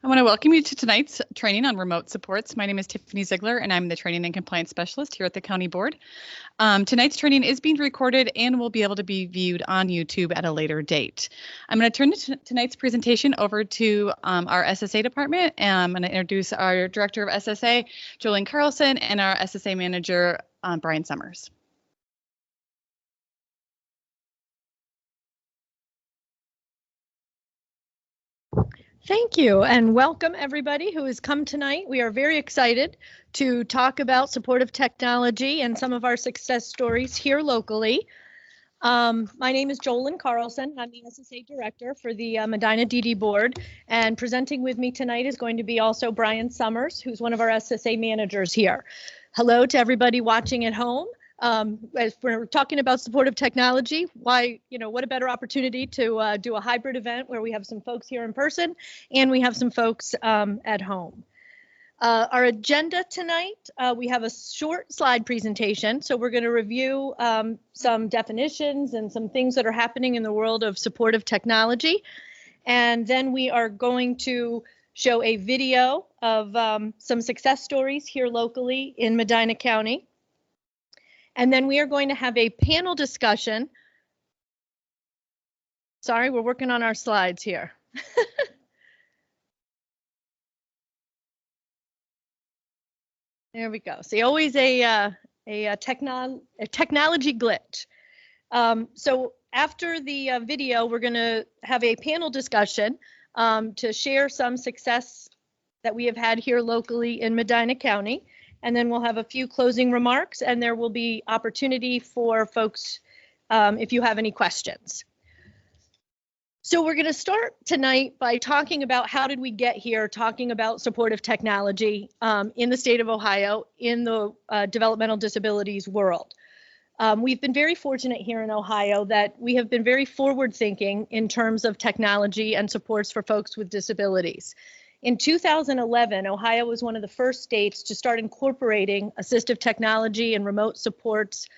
I want to welcome you to tonight's training on remote supports. My name is Tiffany Ziegler, and I'm the Training and Compliance Specialist here at the County Board. Tonight's training is being recorded and will be able to be viewed on YouTube at a later date. I'm going to turn tonight's presentation over to our SSA department, and I'm going to introduce our Director of SSA, Jolene Carlson, and our SSA Manager, Brian Summers. Thank you, and welcome everybody who has come tonight. We are very excited to talk about supportive technology and some of our success stories here locally. My name is Jolene Carlson. I'm the SSA Director for the Medina DD Board, and presenting with me tonight is going to be also Brian Summers, who's one of our SSA managers here. Hello to everybody watching at home. As we're talking about supportive technology, what a better opportunity to do a hybrid event where we have some folks here in person and we have some folks at home. Our agenda tonight, we have a short slide presentation. So we're going to review some definitions and some things that are happening in the world of supportive technology. And then we are going to show a video of some success stories here locally in Medina County. And then we are going to have a panel discussion. Sorry, we're working on our slides here. There we go. See, always a technology glitch. So after the video, we're going to have a panel discussion to share some success that we have had here locally in Medina County. And then we'll have a few closing remarks, and there will be opportunity for folks if you have any questions. So we're going to start tonight by talking about how did we get here, talking about supportive technology in the state of Ohio, in the developmental disabilities world. We've been very fortunate here in Ohio that we have been very forward thinking in terms of technology and supports for folks with disabilities. In 2011, Ohio was one of the first states to start incorporating assistive technology and remote supports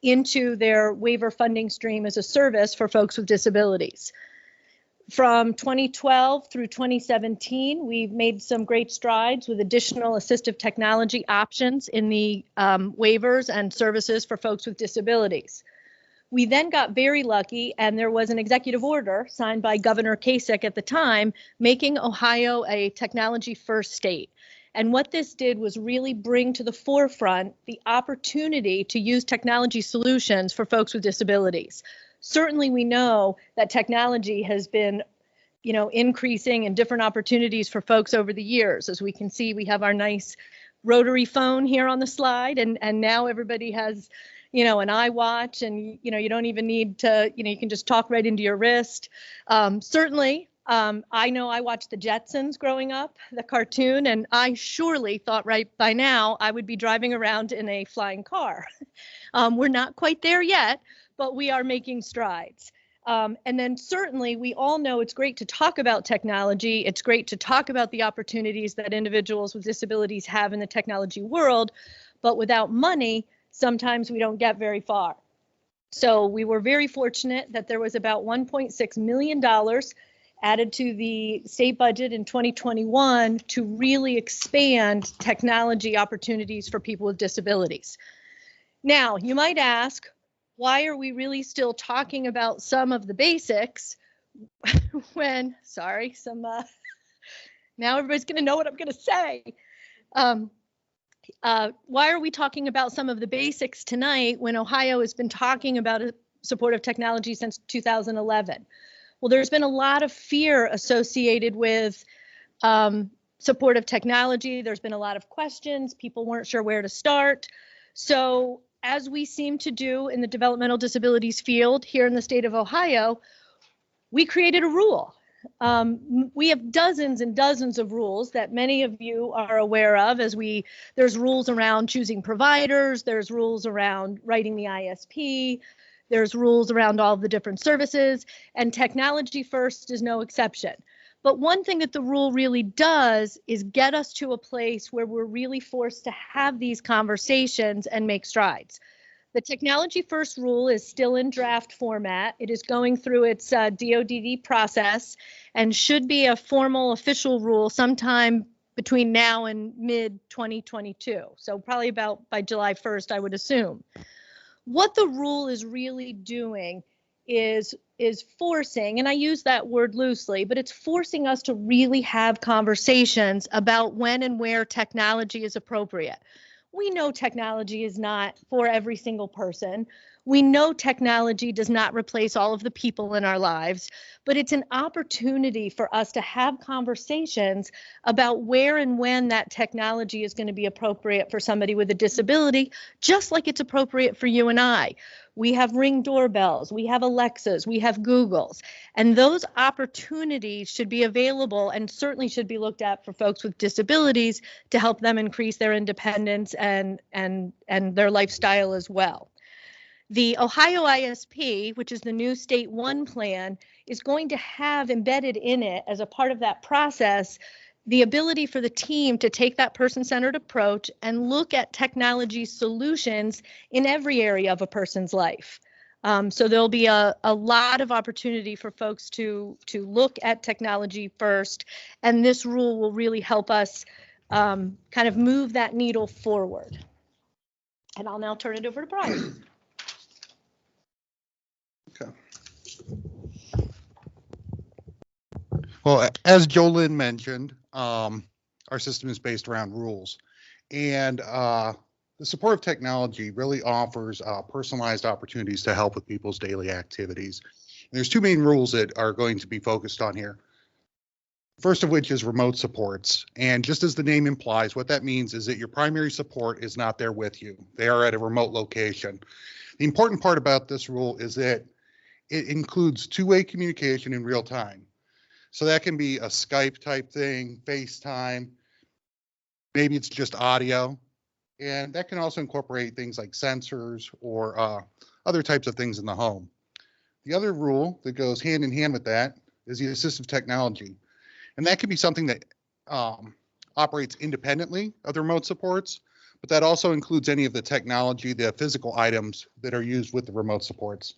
into their waiver funding stream as a service for folks with disabilities. From 2012 through 2017, we've made some great strides with additional assistive technology options in the waivers and services for folks with disabilities. We then got very lucky, and there was an executive order signed by Governor Kasich at the time, making Ohio a technology-first state. And what this did was really bring to the forefront the opportunity to use technology solutions for folks with disabilities. Certainly, we know that technology has been, increasing in different opportunities for folks over the years. As we can see, we have our nice rotary phone here on the slide, and now everybody has an iWatch, and, you don't even need to, you can just talk right into your wrist. Certainly, I know I watched the Jetsons growing up, the cartoon, and I surely thought right by now I would be driving around in a flying car. We're not quite there yet, but we are making strides. And then certainly we all know it's great to talk about technology. It's great to talk about the opportunities that individuals with disabilities have in the technology world, but without money, sometimes we don't get very far. So we were very fortunate that there was about $1.6 million added to the state budget in 2021 to really expand technology opportunities for people with disabilities. Now, you might ask, why are we really still talking about some of the basics when, now everybody's going to know what I'm going to say. Why are we talking about some of the basics tonight when Ohio has been talking about supportive technology since 2011? Well, there's been a lot of fear associated with supportive technology. There's been a lot of questions. People weren't sure where to start. So as we seem to do in the developmental disabilities field here in the state of Ohio, we created a rule. We have dozens and dozens of rules that many of you are aware of there's rules around choosing providers, there's rules around writing the ISP, there's rules around all the different services, and technology first is no exception. But one thing that the rule really does is get us to a place where we're really forced to have these conversations and make strides. The Technology First rule is still in draft format. It is going through its DODD process and should be a formal official rule sometime between now and mid 2022. So probably about by July 1st, I would assume. What the rule is really doing is forcing, and I use that word loosely, but it's forcing us to really have conversations about when and where technology is appropriate. We know technology is not for every single person. We know technology does not replace all of the people in our lives, but it's an opportunity for us to have conversations about where and when that technology is going to be appropriate for somebody with a disability, just like it's appropriate for you and I. We have Ring doorbells, we have Alexas, we have Googles, and those opportunities should be available and certainly should be looked at for folks with disabilities to help them increase their independence and their lifestyle as well. The Ohio ISP, which is the new State 1 plan, is going to have embedded in it as a part of that process the ability for the team to take that person-centered approach and look at technology solutions in every area of a person's life. So there'll be a lot of opportunity for folks to look at technology first, and this rule will really help us kind of move that needle forward. And I'll now turn it over to Brian. Okay. Well, as Jolynn mentioned, our system is based around rules, and the supportive technology really offers personalized opportunities to help with people's daily activities. And there's two main rules that are going to be focused on here. First of which is remote supports. And just as the name implies, what that means is that your primary support is not there with you. They are at a remote location. The important part about this rule is that it includes two-way communication in real time. So that can be a Skype type thing, FaceTime, maybe it's just audio. And that can also incorporate things like sensors or other types of things in the home. The other rule that goes hand in hand with that is the assistive technology. And that can be something that operates independently of the remote supports, but that also includes any of the technology, the physical items that are used with the remote supports.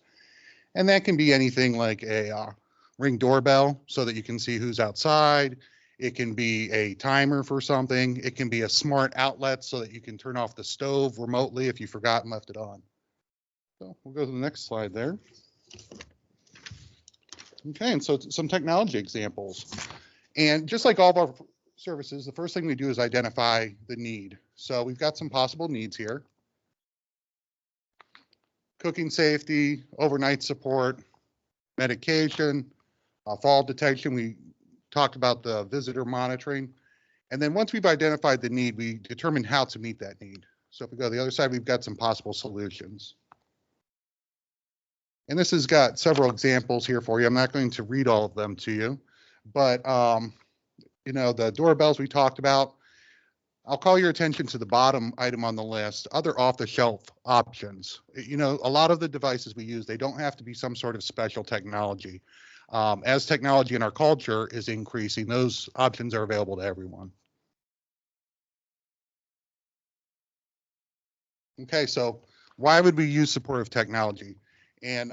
And that can be anything like a Ring doorbell so that you can see who's outside. It can be a timer for something. It can be a smart outlet so that you can turn off the stove remotely if you forgot and left it on. So we'll go to the next slide there. Okay, and so some technology examples. And just like all of our services, the first thing we do is identify the need. So we've got some possible needs here. Cooking safety, overnight support, medication, fall detection. We talked about the visitor monitoring. And then once we've identified the need, we determine how to meet that need. So if we go to the other side, we've got some possible solutions. And this has got several examples here for you. I'm not going to read all of them to you, but you know, the doorbells we talked about. I'll call your attention to the bottom item on the list, other off-the-shelf options. You know, a lot of the devices we use, they don't have to be some sort of special technology. As technology in our culture is increasing, those options are available to everyone. Okay, so why would we use supportive technology? And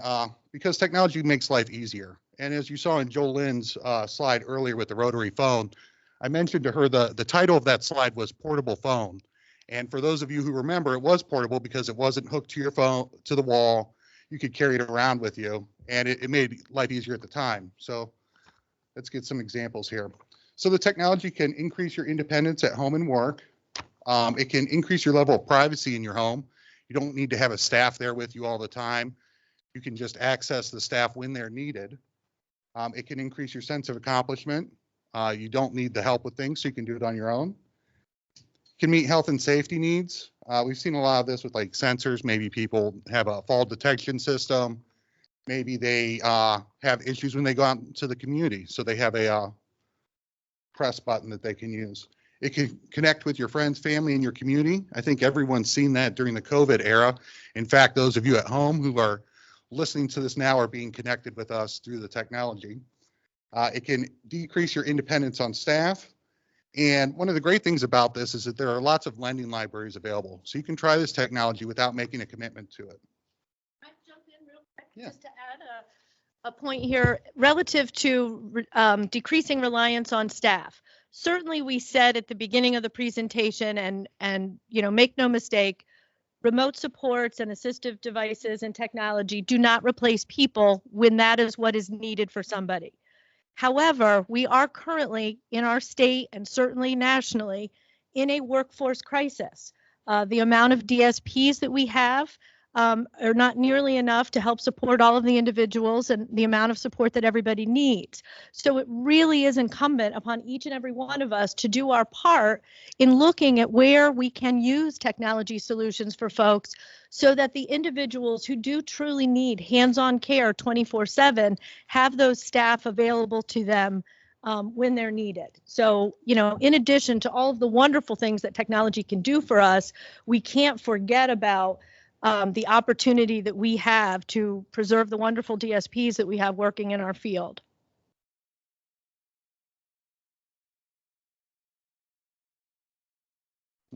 because technology makes life easier. And as you saw in Jolynn's slide earlier with the rotary phone, I mentioned to her the title of that slide was portable phone. And for those of you who remember, it was portable because it wasn't hooked to your phone, to the wall. You could carry it around with you, and it made life easier at the time. So let's get some examples here. So the technology can increase your independence at home and work. It can increase your level of privacy in your home. You don't need to have a staff there with you all the time. You can just access the staff when they're needed. It can increase your sense of accomplishment. You don't need the help with things, so you can do it on your own. Can meet health and safety needs. We've seen a lot of this with like sensors. Maybe people have a fall detection system. Maybe they have issues when they go out into the community, so they have a press button that they can use. It can connect with your friends, family, and your community. I think everyone's seen that during the COVID era. In fact, those of you at home who are listening to this now are being connected with us through the technology. It can decrease your independence on staff. And one of the great things about this is that there are lots of lending libraries available. So you can try this technology without making a commitment to it. Can I jump in real quick? Yeah. Just to add a point here relative to decreasing reliance on staff. Certainly we said at the beginning of the presentation, and make no mistake, remote supports and assistive devices and technology do not replace people when that is what is needed for somebody. However, we are currently in our state and certainly nationally in a workforce crisis. The amount of DSPs that we have are not nearly enough to help support all of the individuals and the amount of support that everybody needs. So it really is incumbent upon each and every one of us to do our part in looking at where we can use technology solutions for folks so that the individuals who do truly need hands-on care 24/7 have those staff available to them when they're needed. So, in addition to all of the wonderful things that technology can do for us, we can't forget about the opportunity that we have to preserve the wonderful DSPs that we have working in our field.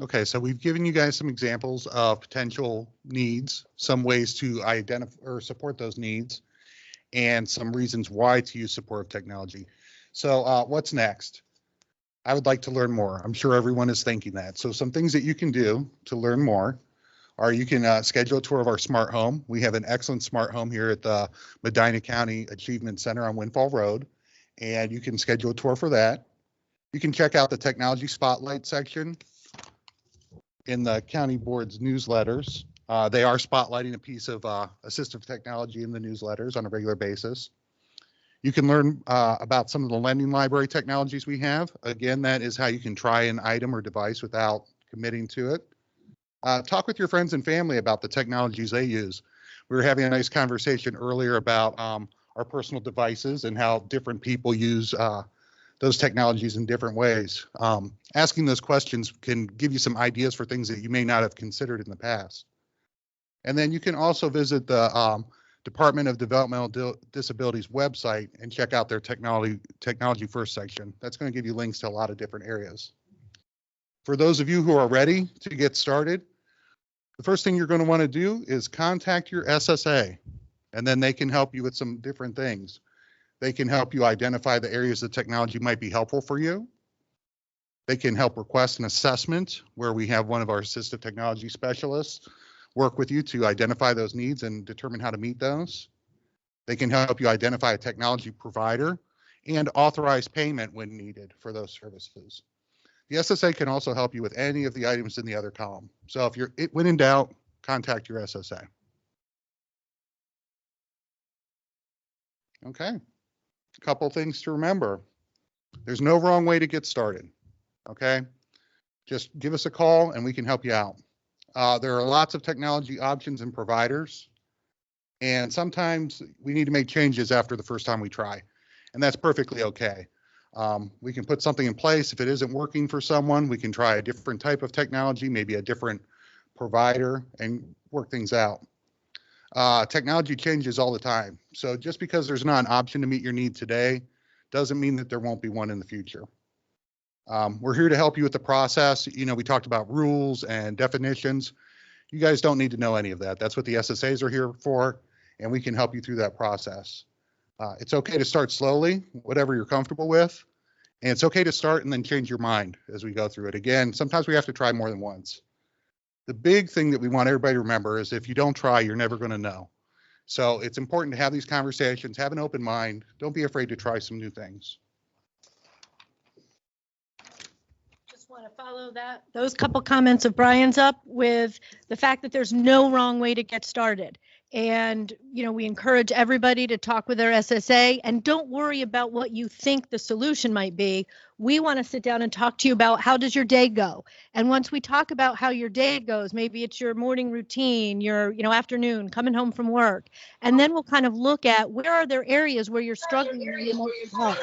Okay, so we've given you guys some examples of potential needs, some ways to identify or support those needs, and some reasons why to use supportive technology. So what's next? I would like to learn more. I'm sure everyone is thinking that. So some things that you can do to learn more are you can schedule a tour of our smart home. We have an excellent smart home here at the Medina County Achievement Center on Windfall Road, and you can schedule a tour for that. You can check out the Technology Spotlight section in the county board's newsletters. They are spotlighting a piece of assistive technology in the newsletters on a regular basis. You can learn about some of the lending library technologies we have. Again, that is how you can try an item or device without committing to it. Talk with your friends and family about the technologies they use. We were having a nice conversation earlier about our personal devices and how different people use those technologies in different ways. Asking those questions can give you some ideas for things that you may not have considered in the past. And then you can also visit the Department of Developmental Disabilities website and check out their technology first section. That's going to give you links to a lot of different areas. For those of you who are ready to get started, the first thing you're going to want to do is contact your SSA, and then they can help you with some different things. They can help you identify the areas the technology might be helpful for you. They can help request an assessment where we have one of our assistive technology specialists work with you to identify those needs and determine how to meet those. They can help you identify a technology provider and authorize payment when needed for those services. The SSA can also help you with any of the items in the other column. So if when in doubt, contact your SSA. Okay, a couple things to remember. There's no wrong way to get started, okay? Just give us a call and we can help you out. There are lots of technology options and providers, and sometimes we need to make changes after the first time we try, and that's perfectly okay. We can put something in place. If it isn't working for someone, we can try a different type of technology, maybe a different provider, and work things out. Technology changes all the time. So just because there's not an option to meet your need today doesn't mean that there won't be one in the future. We're here to help you with the process. We talked about rules and definitions. You guys don't need to know any of that. That's what the SSAs are here for, and we can help you through that process. It's okay to start slowly, whatever you're comfortable with, and it's okay to start and then change your mind as we go through it. Again, sometimes we have to try more than once. The big thing that we want everybody to remember is if you don't try, you're never going to know. So it's important to have these conversations, have an open mind. Don't be afraid to try some new things. Just want to follow those couple comments of Brian's up with the fact that there's no wrong way to get started. And, we encourage everybody to talk with their SSA, and don't worry about what you think the solution might be. We want to sit down and talk to you about how does your day go? And once we talk about how your day goes, maybe it's your morning routine, your, afternoon, coming home from work. And then we'll kind of look at where are there areas where you're struggling and you want some help.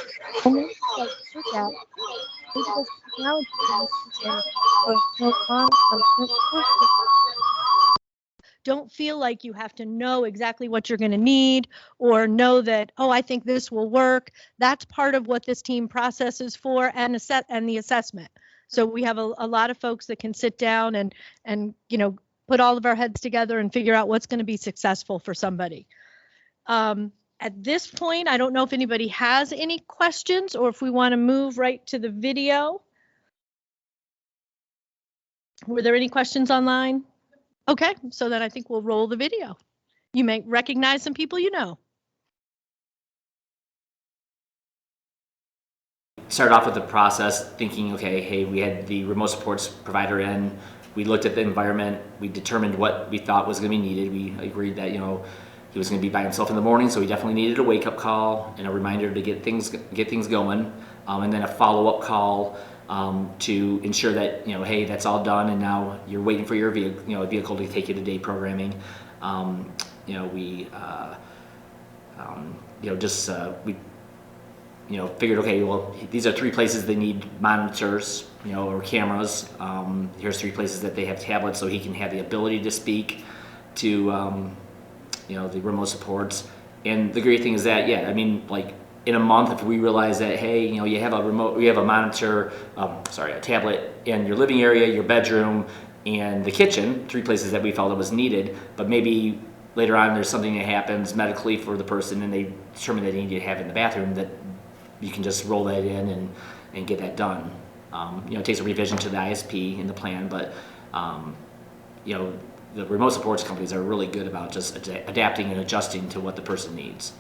And then we'll look at maybe those technology Don't feel like you have to know exactly what you're going to need or know that, oh, I think this will work. That's part of what this team process is for, and the assessment. So we have a lot of folks that can sit down and put all of our heads together and figure out what's going to be successful for somebody. At this point, I don't know if anybody has any questions or if we want to move right to the video. Were there any questions online? Okay, so then I think we'll roll the video. You may recognize some people you know. Started off with the process thinking, okay, hey, we had the remote supports provider in, we looked at the environment, we determined what we thought was going to be needed. We agreed that, he was going to be by himself in the morning, so he definitely needed a wake-up call and a reminder to get things going, and then a follow-up call to ensure that, hey, that's all done, and now you're waiting for your vehicle to take you to day programming. We figured, okay, well, these are 3 places they need monitors, or cameras. Here's 3 places that they have tablets, so he can have the ability to speak to, the remote supports. And the great thing is that, in a month, if we realize that, hey, you have a monitor, a tablet in your living area, your bedroom, and the kitchen, 3 places that we felt it was needed, but maybe later on there's something that happens medically for the person and they determine that they need to have it in the bathroom, that you can just roll that in and get that done. It takes a revision to the ISP in the plan, but the remote supports companies are really good about just adapting and adjusting to what the person needs.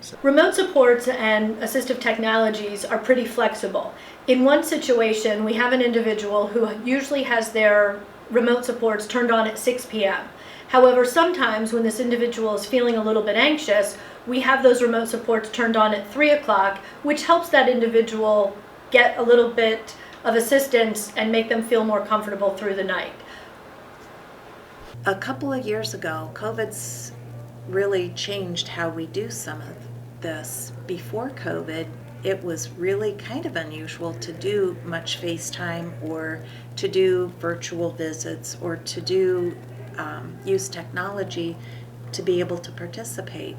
So. Remote supports and assistive technologies are pretty flexible. In one situation, we have an individual who usually has their remote supports turned on at 6 p.m. However, sometimes when this individual is feeling a little bit anxious, we have those remote supports turned on at 3 o'clock, which helps that individual get a little bit of assistance and make them feel more comfortable through the night. A couple of years ago, COVID's really changed how we do some of this. Before COVID, it was really kind of unusual to do much FaceTime or to do virtual visits or to do use technology to be able to participate.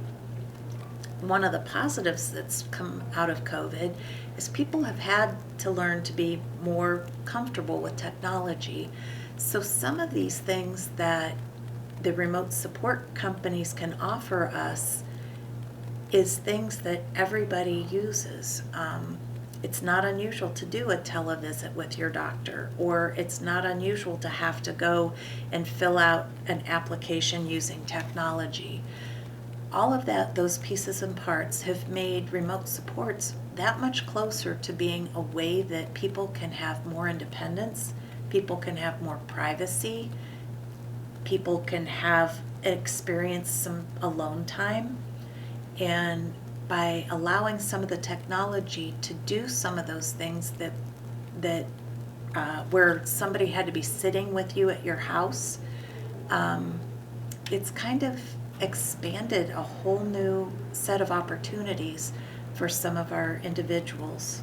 One of the positives that's come out of COVID is people have had to learn to be more comfortable with technology. So some of these things that the remote support companies can offer us is things that everybody uses. It's not unusual to do a televisit with your doctor, or it's not unusual to have to go and fill out an application using technology. All of those pieces and parts have made remote supports that much closer to being a way that people can have more independence, people can have more privacy, people can experience some alone time. And by allowing some of the technology to do some of those things that where somebody had to be sitting with you at your house, it's kind of expanded a whole new set of opportunities for some of our individuals.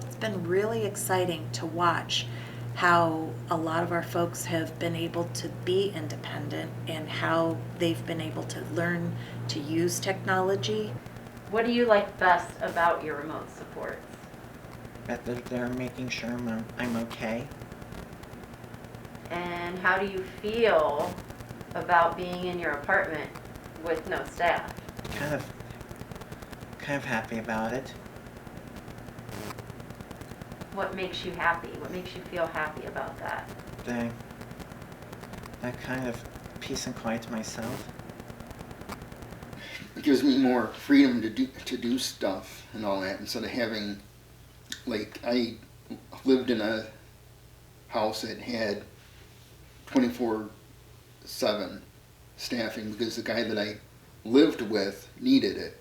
It's been really exciting to watch how a lot of our folks have been able to be independent and how they've been able to learn to use technology. What do you like best about your remote supports? That they're making sure I'm okay. And how do you feel about being in your apartment with no staff? Kind of happy about it. What makes you happy? What makes you feel happy about that? That kind of peace and quiet to myself. It gives me more freedom to do stuff and all that, instead of having, like, I lived in a house that had 24/7 staffing because the guy that I lived with needed it.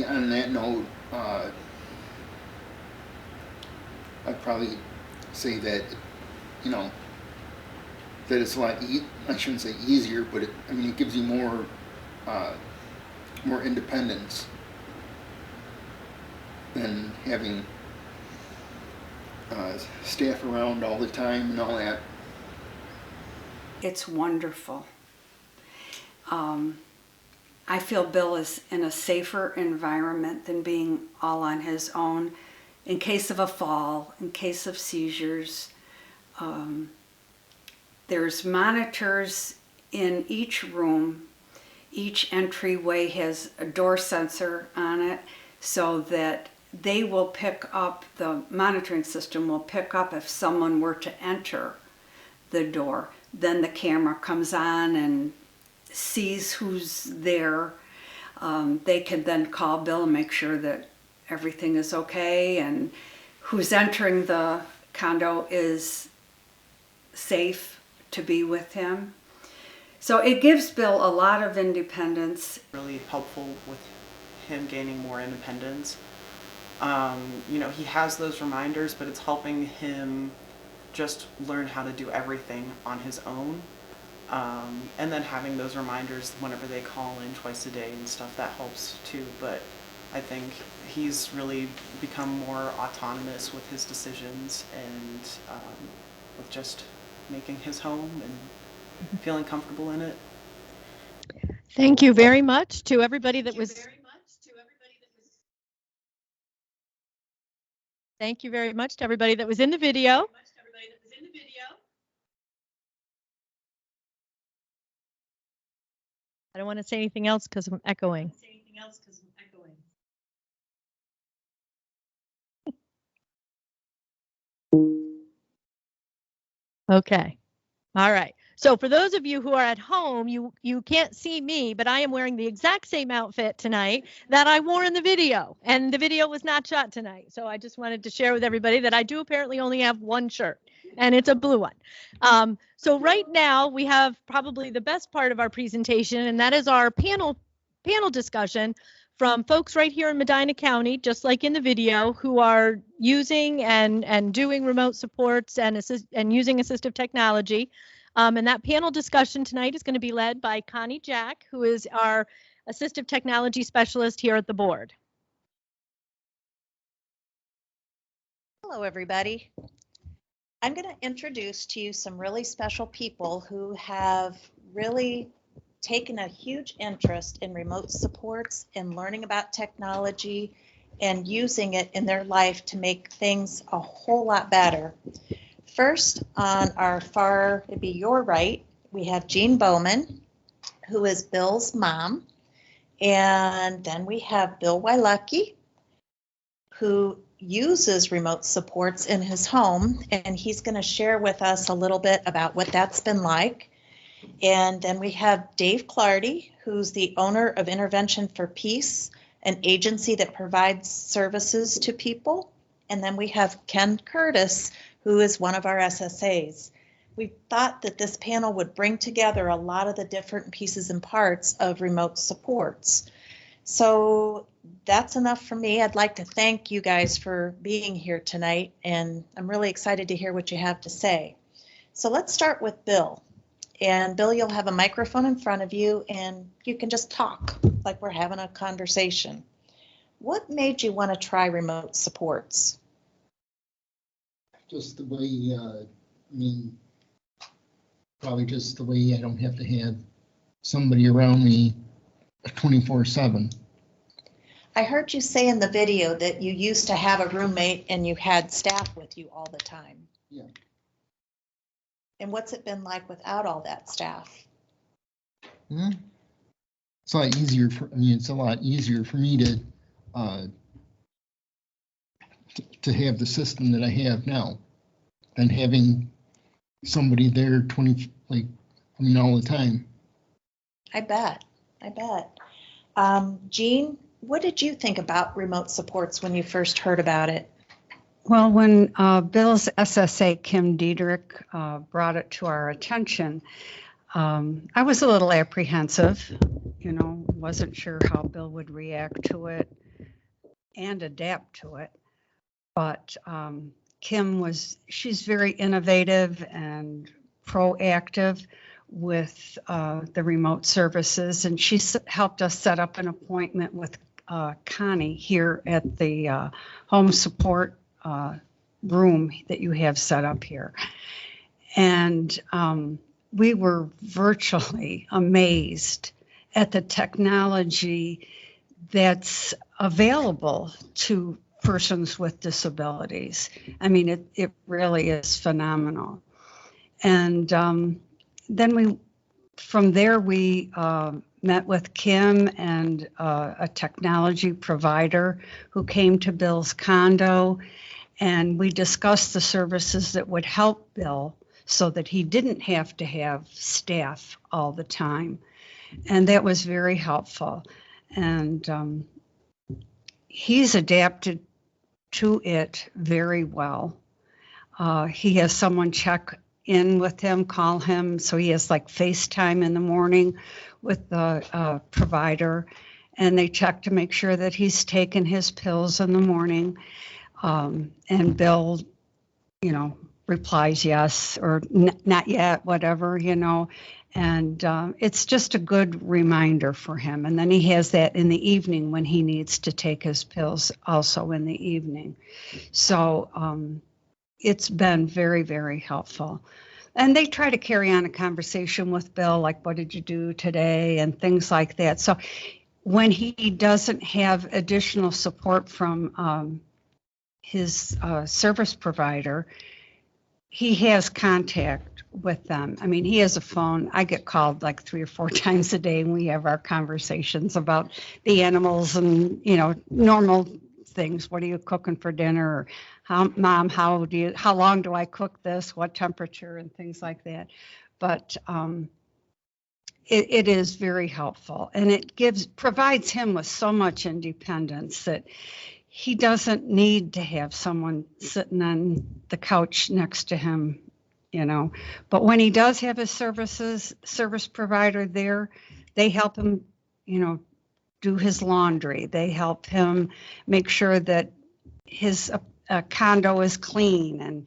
On that note, I'd probably say that, that it's a lot, I shouldn't say easier, but it gives you more independence than having staff around all the time and all that. It's wonderful. I feel Bill is in a safer environment than being all on his own in case of a fall, in case of seizures. There's monitors in each room. Each entryway has a door sensor on it so that they will pick up, the monitoring system will pick up if someone were to enter the door. Then the camera comes on and sees who's there. They can then call Bill and make sure that everything is okay and who's entering the condo is safe to be with him. So it gives Bill a lot of independence. Really helpful with him gaining more independence. He has those reminders, but it's helping him just learn how to do everything on his own. And then having those reminders whenever they call in twice a day and stuff, that helps too. But I think he's really become more autonomous with his decisions and with just making his home and feeling comfortable in it. Thank you very much to everybody that was. Thank you very much to everybody that was in the video. I don't want to say anything else because I'm echoing. Okay. All right. So for those of you who are at home, you can't see me, but I am wearing the exact same outfit tonight that I wore in the video. And the video was not shot tonight. So I just wanted to share with everybody that I do apparently only have one shirt, and it's a blue one. So right now we have probably the best part of our presentation, and that is our panel discussion from folks right here in Medina County, just like in the video, who are using and doing remote supports and using assistive technology. And that panel discussion tonight is going to be led by Connie Jack, who is our assistive technology specialist here at the board. Hello, everybody. I'm going to introduce to you some really special people who have really taken a huge interest in remote supports and learning about technology and using it in their life to make things a whole lot better. First, on our far, it'd be your right, we have Jean Bowman, who is Bill's mom. And then we have Bill Wylucky, who uses remote supports in his home, and he's going to share with us a little bit about what that's been like. And then we have Dave Clardy, who's the owner of Intervention for Peace, an agency that provides services to people. And then we have Ken Curtis, who is one of our SSAs. We thought that this panel would bring together a lot of the different pieces and parts of remote supports. So that's enough for me. I'd like to thank you guys for being here tonight, and I'm really excited to hear what you have to say. So let's start with Bill. And Bill, you'll have a microphone in front of you, and you can just talk like we're having a conversation. What made you want to try remote supports? Just the way, probably just the way I don't have to have somebody around me 24/7. I heard you say in the video that you used to have a roommate and you had staff with you all the time. Yeah. And what's it been like without all that staff? It's a lot easier it's a lot easier for me to have the system that I have now than having somebody there all the time. I bet. Jean, what did you think about remote supports when you first heard about it? Well, when Bill's SSA, Kim Diedrich, brought it to our attention, I was a little apprehensive, wasn't sure how Bill would react to it and adapt to it. But Kim she's very innovative and proactive with the remote services, and she helped us set up an appointment with Connie here at the home support room that you have set up here. And we were virtually amazed at the technology that's available to persons with disabilities. I mean, it really is phenomenal. And then from there, we met with Kim and a technology provider who came to Bill's condo, and we discussed the services that would help Bill so that he didn't have to have staff all the time. And that was very helpful. And he's adapted to it very well. He has someone check in with him, call him. So he has like FaceTime in the morning with the provider, and they check to make sure that he's taken his pills in the morning. And Bill, replies yes or not yet, whatever, and it's just a good reminder for him. And then he has that in the evening when he needs to take his pills, also in the evening. So it's been very, very helpful. And they try to carry on a conversation with Bill, like, what did you do today, and things like that. So when he doesn't have additional support from his service provider, he has contact with them. I mean, he has a phone. I get called like 3 or 4 times a day, and we have our conversations about the animals and, normal things. What are you cooking for dinner? Or Mom, how long do I cook this? What temperature, and things like that. But it is very helpful, and it provides him with so much independence that he doesn't need to have someone sitting on the couch next to him, But when he does have his service provider there, they help him, do his laundry. They help him make sure that his condo is clean. And,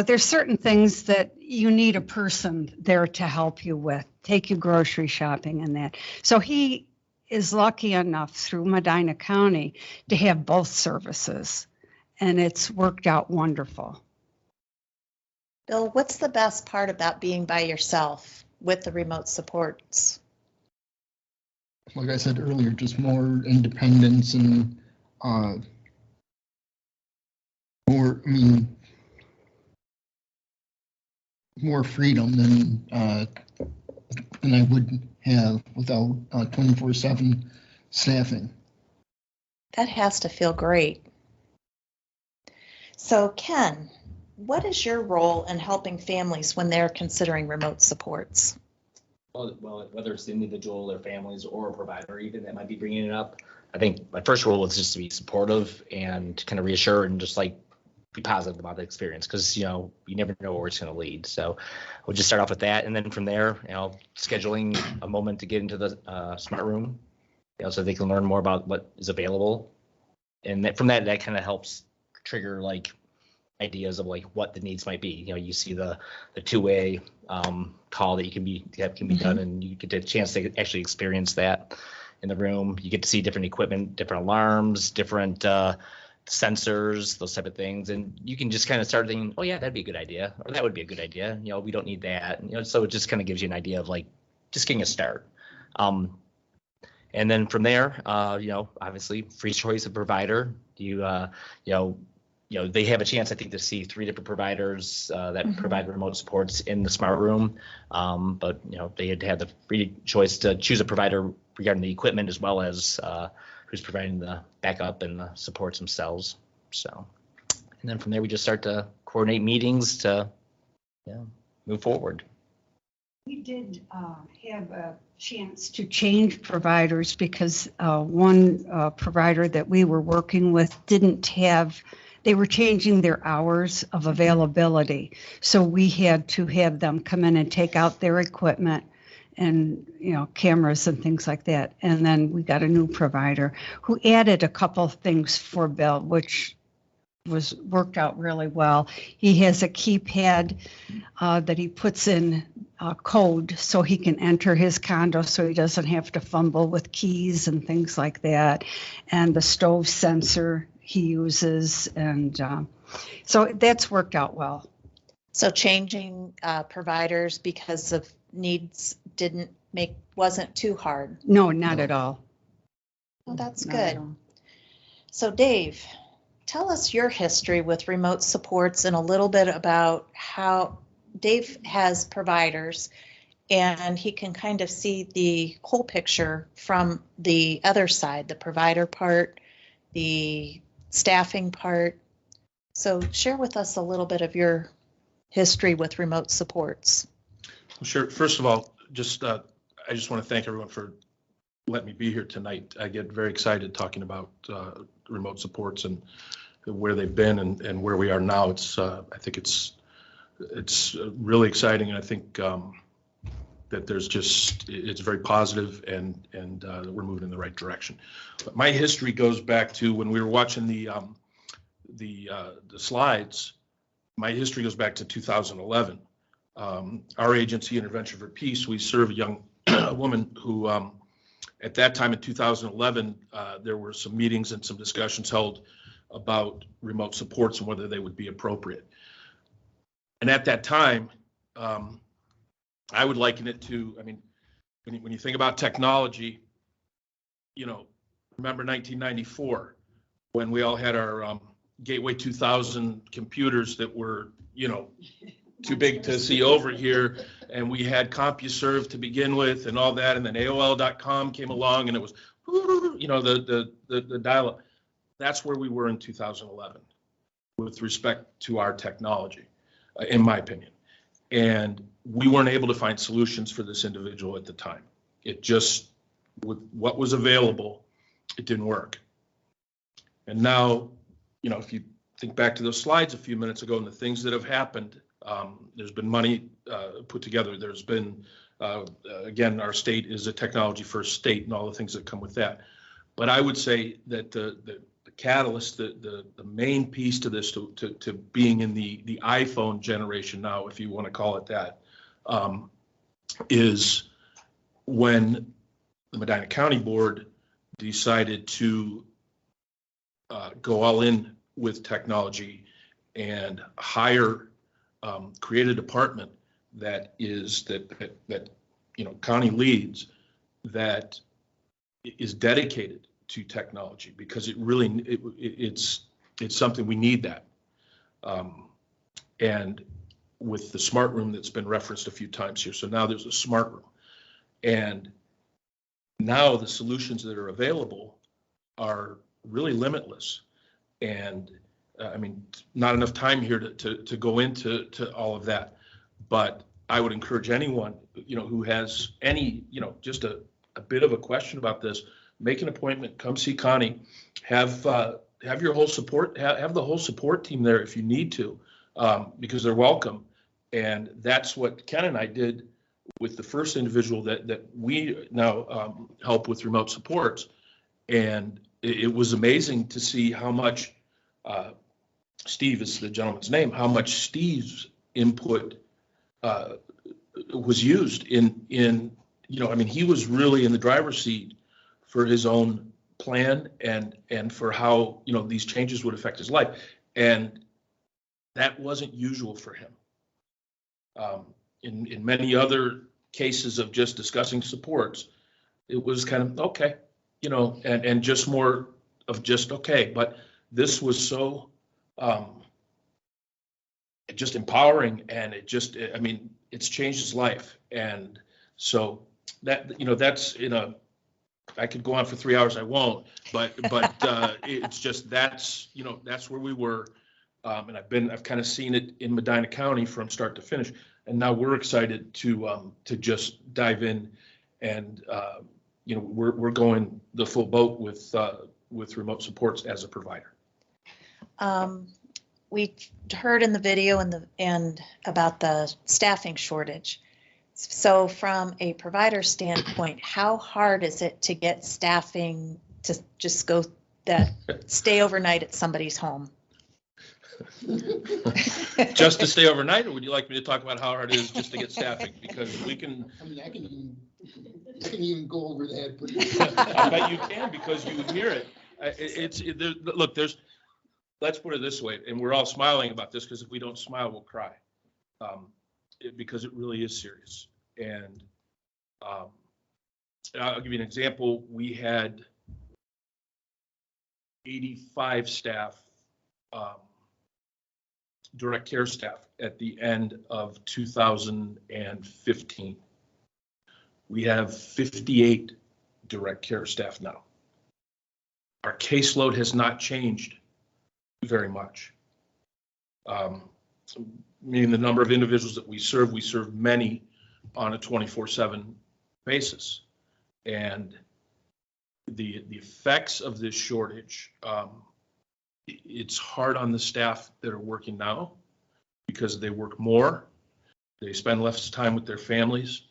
there's certain things that you need a person there to help you with, take you grocery shopping and that. So he is lucky enough through Medina County to have both services, and it's worked out wonderful. Bill, what's the best part about being by yourself with the remote supports? Like I said earlier, just more independence and more freedom than I would have without 24/7 staffing. That has to feel great. So, Ken, what is your role in helping families when they're considering remote supports? Well, whether it's the individual, their families, or a provider even that might be bringing it up, I think my first role is just to be supportive and kind of reassure and just like be positive about the experience, because you never know where it's going to lead. So we'll just start off with that, and then from there, scheduling a moment to get into the smart room, so they can learn more about what is available, and from that kind of helps trigger like ideas of like what the needs might be. You see the two-way call that can be done, and you get a chance to actually experience that in the room. You get to see different equipment, different alarms, different sensors, those type of things, and you can just kind of start thinking, oh yeah, that'd be a good idea, or that would be a good idea. We don't need that. So it just kind of gives you an idea of like just getting a start. And then from there, obviously free choice of provider. They have a chance, I think, to see 3 different providers that provide remote supports in the smart room. But they had to have the free choice to choose a provider regarding the equipment as well as who's providing the backup and the supports themselves. So, and then from there we just start to coordinate meetings to move forward. We did have a chance to change providers because one provider that we were working with they were changing their hours of availability. So we had to have them come in and take out their equipment and cameras and things like that. And then we got a new provider who added a couple of things for Bill, which worked out really well. He has a keypad that he puts in code so he can enter his condo, so he doesn't have to fumble with keys and things like that. And the stove sensor he uses, and so that's worked out well. So changing providers because of needs didn't wasn't too hard. No, not at all. Oh, that's Not at good. all. So Dave, tell us your history with remote supports and a little bit about how Dave has providers and he can kind of see the whole picture from the other side, the provider part, the staffing part. So share with us a little bit of your history with remote supports. Sure. First of all, I just want to thank everyone for letting me be here tonight. I get very excited talking about remote supports and where they've been and where we are now. I think it's really exciting, and I think that it's very positive and we're moving in the right direction. But my history goes back to when we were watching the slides. My history goes back to 2011. Our agency, Intervention for Peace, we serve a young woman who, at that time in 2011, there were some meetings and some discussions held about remote supports and whether they would be appropriate. And at that time, I would liken it to, I mean, when you think about technology, remember 1994 when we all had our Gateway 2000 computers that were, too big to see over here, and we had CompuServe to begin with and all that, and then AOL.com came along and it was, the dial-up. That's where we were in 2011 with respect to our technology, in my opinion. And we weren't able to find solutions for this individual at the time. It just, with what was available, it didn't work. And now, if you think back to those slides a few minutes ago and the things that have happened, there's been money put together. There's been, again, our state is a technology first state and all the things that come with that. But I would say that the catalyst, the main piece to this, to being in the iPhone generation now, if you want to call it that, is when the Medina County Board decided to go all in with technology and create a department that county leads, that is dedicated to technology, because it's something we need that. And with the smart room that's been referenced a few times here, so now there's a smart room, and now the solutions that are available are really limitless. And not enough time here to go into all of that, but I would encourage anyone, who has any, just a bit of a question about this, make an appointment, come see Connie, have your whole support, have the whole support team there if you need to, because they're welcome. And that's what Ken and I did with the first individual that we now help with remote supports. And it was amazing to see how much, Steve is the gentleman's name, how much Steve's input was used in he was really in the driver's seat for his own plan and for how, these changes would affect his life. And that wasn't usual for him. In many other cases of just discussing supports, it was kind of, okay, and just more of just, okay. But this was so just empowering, and it's changed his life. And so that, that's I could go on for 3 hours. I won't, but it's just, that's where we were. And I've kind of seen it in Medina County from start to finish. And now we're excited to just dive in, and we're going the full boat with remote supports as a provider. We heard in the video and about the staffing shortage. So from a provider standpoint, how hard is it to get staffing to just stay overnight at somebody's home? Just to stay overnight, or would you like me to talk about how hard it is just to get staffing? Because we can. I can even go over that. I bet you can, because you hear it. Let's put it this way, and we're all smiling about this, because if we don't smile, we'll cry, because it really is serious. And I'll give you an example. We had 85 staff, direct care staff at the end of 2015. We have 58 direct care staff now. Our caseload has not changed very much. Meaning the number of individuals that we serve many on a 24/7 basis. And the effects of this shortage, it's hard on the staff that are working now because they work more, they spend less time with their families,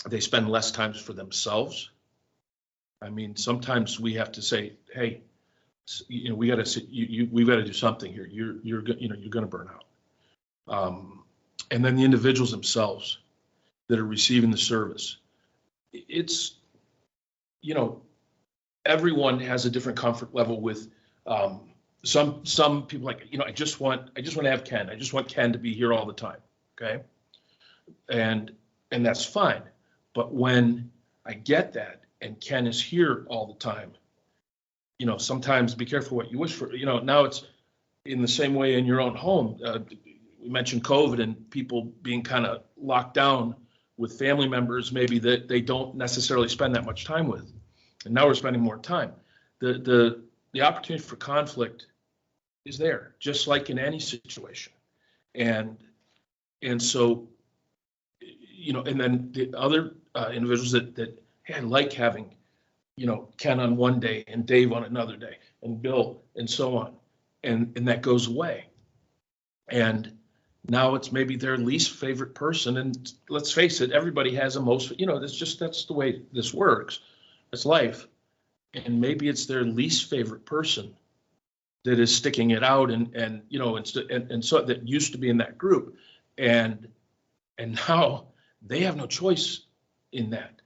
they spend less time for themselves. I mean, sometimes we have to say, hey, you know, we've got to do something here. You're going to burn out. And then the individuals themselves that are receiving the service. It's, you know, everyone has a different comfort level with some people like, you know, I just want to have Ken. I just want Ken to be here all the time. Okay. And that's fine. But when I get that and Ken is here all the time, you know, sometimes be careful what you wish for. You know, now it's in the same way in your own home. We mentioned COVID and people being kind of locked down with family members, maybe that they don't necessarily spend that much time with. And now we're spending more time. The opportunity for conflict is there, just like in any situation. And so, you know, and then the other individuals that hey, I like having, you know, Ken on one day and Dave on another day and Bill and so on. And that goes away. And now it's maybe their least favorite person. And let's face it, everybody has a most, you know, that's the way this works. It's life. And maybe it's their least favorite person that is sticking it out and you know, and so that used to be in that group. And now they have no choice in that.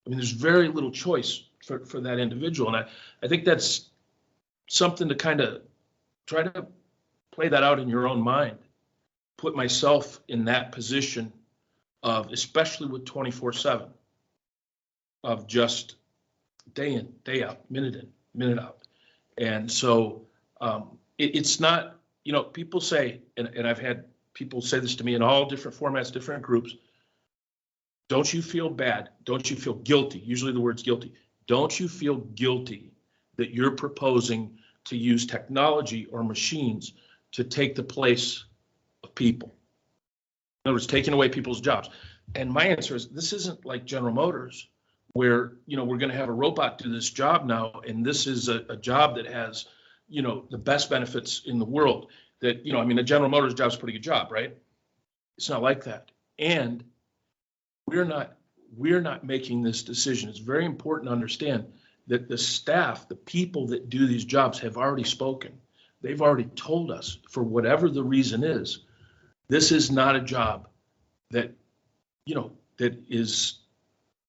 I mean, there's very little choice for that individual. And I think that's something to kind of try to play that out in your own mind. Put myself in that position of, especially with 24/7, of just day in, day out, minute in, minute out. And so it's not, you know, people say, and I've had people say this to me in all different formats, different groups, don't you feel bad? Don't you feel guilty? Usually the word's guilty. Don't you feel guilty that you're proposing to use technology or machines to take the place of people? In other words, taking away people's jobs. And my answer is, this isn't like General Motors, where, you know, we're going to have a robot do this job now, and this is a job that has, you know, the best benefits in the world. That, you know, I mean, a General Motors job is a pretty good job, right? It's not like that. And we're not making this decision. It's very important to understand that the staff, the people that do these jobs, have already spoken. They've already told us, for whatever the reason is, this is not a job that, you know, that is,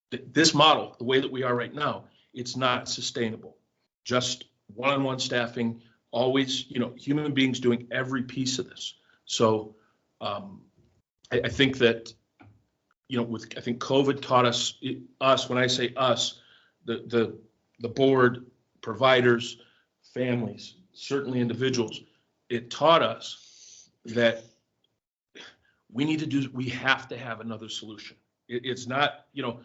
this model, the way that we are right now, it's not sustainable. Just one-on-one staffing, always, you know, human beings doing every piece of this. So I think that, you know, I think COVID taught us, when I say us, the board, providers, families, certainly individuals, it taught us that we have to have another solution. It's not, you know,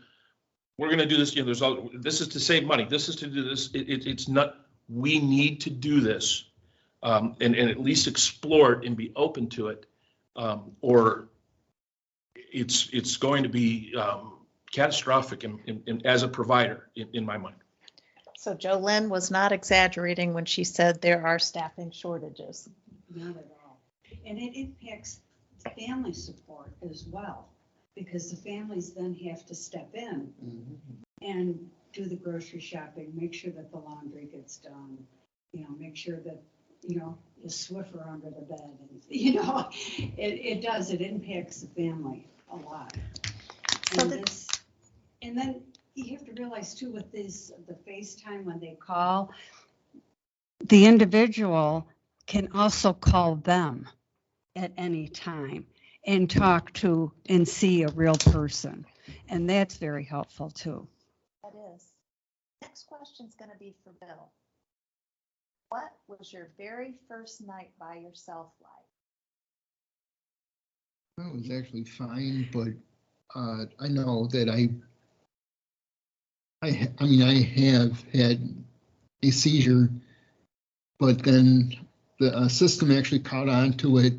we're going to do this, you know, this is to save money. This is to do this. It's not, we need to do this and at least explore it and be open to it, or it's going to be catastrophic as a provider in my mind. So Jolynn was not exaggerating when she said there are staffing shortages. Not at all. And it impacts family support as well, because the families then have to step in and do the grocery shopping, make sure that the laundry gets done, you know, make sure that, you know, the Swiffer under the bed, and, you know, it does, it impacts the family a lot. And then you have to realize too, with the FaceTime, when they call, the individual can also call them at any time and talk to and see a real person. And that's very helpful too. That is. Next question's going to be for Bill. What was your very first night by yourself like? Well, it was actually fine, but I know that I mean, I have had a seizure, but then the system actually caught on to it,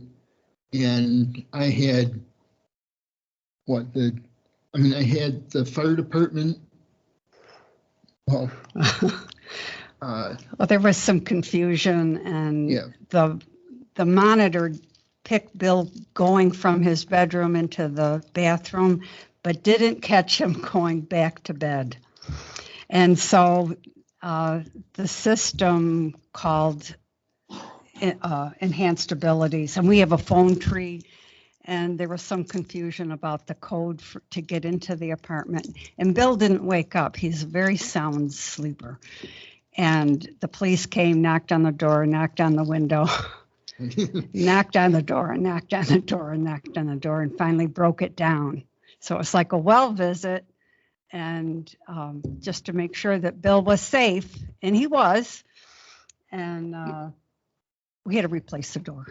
and I had I had the fire department. Well, Well, there was some confusion, and yeah. the monitor picked Bill going from his bedroom into the bathroom, but didn't catch him going back to bed. And so the system called enhanced abilities, and we have a phone tree, and there was some confusion about the code to get into the apartment. And Bill didn't wake up. He's a very sound sleeper. And the police came, knocked on the door, knocked on the window, knocked on the door, and knocked on the door, and knocked on the door, and finally broke it down. So it was like a well visit, and just to make sure that Bill was safe, and he was. And we had to replace the door.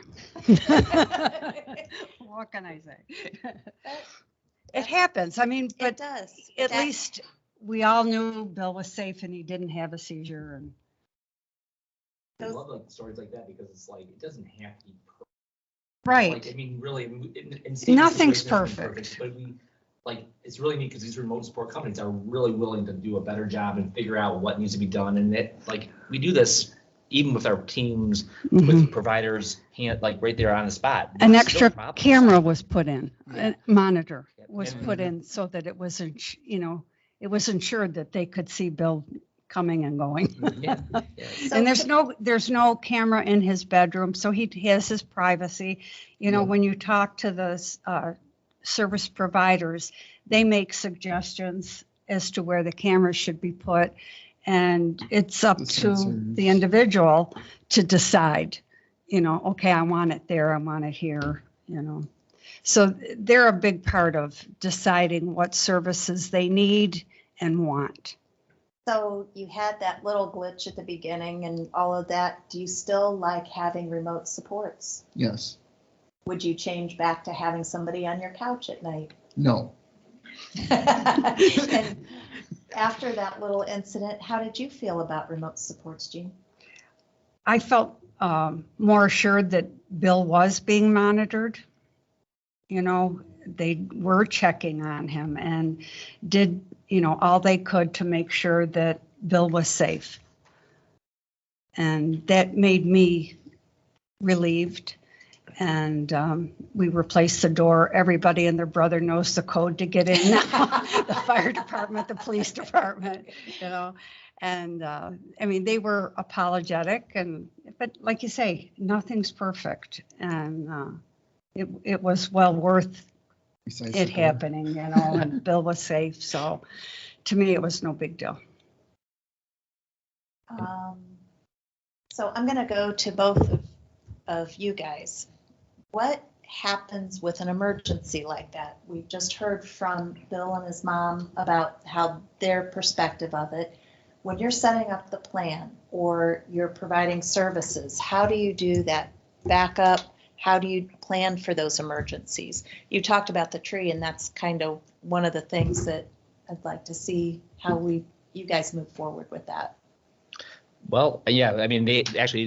What can I say? It happens. I mean, but it does. At least we all knew Bill was safe and he didn't have a seizure. And I love like stories like that because it's like it doesn't have to be perfect. Right. Like, I mean, really, Nothing's perfect. But it's really neat because these remote support companies are really willing to do a better job and figure out what needs to be done. And we do this even with our teams, with providers, right there on the spot. An extra camera was put in, a monitor was put in so that it was, it was ensured that they could see Bill coming and going. And there's no camera in his bedroom, so he has his privacy. When you talk to the service providers, they make suggestions as to where the cameras should be put. And it's up to the individual to decide, okay, I want it there, I want it here, So they're a big part of deciding what services they need and want. So you had that little glitch at the beginning and all of that. Do you still like having remote supports? Yes. Would you change back to having somebody on your couch at night? No. And after that little incident, how did you feel about remote supports, Jean? I felt more assured that Bill was being monitored. They were checking on him and did, all they could to make sure that Bill was safe. And that made me relieved. And we replaced the door. Everybody and their brother knows the code to get in now. The fire department, the police department, And I mean, they were apologetic, but like you say, nothing's perfect. And it was well worth it happening, and Bill was safe. So to me, it was no big deal. So I'm going to go to both of you guys. What happens with an emergency like that? We've just heard from Bill and his mom about how their perspective of it. When you're setting up the plan or you're providing services, how do you do that backup? How do you plan for those emergencies? You talked about the tree, and that's kind of one of the things that I'd like to see how you guys move forward with that. Well, yeah, I mean, the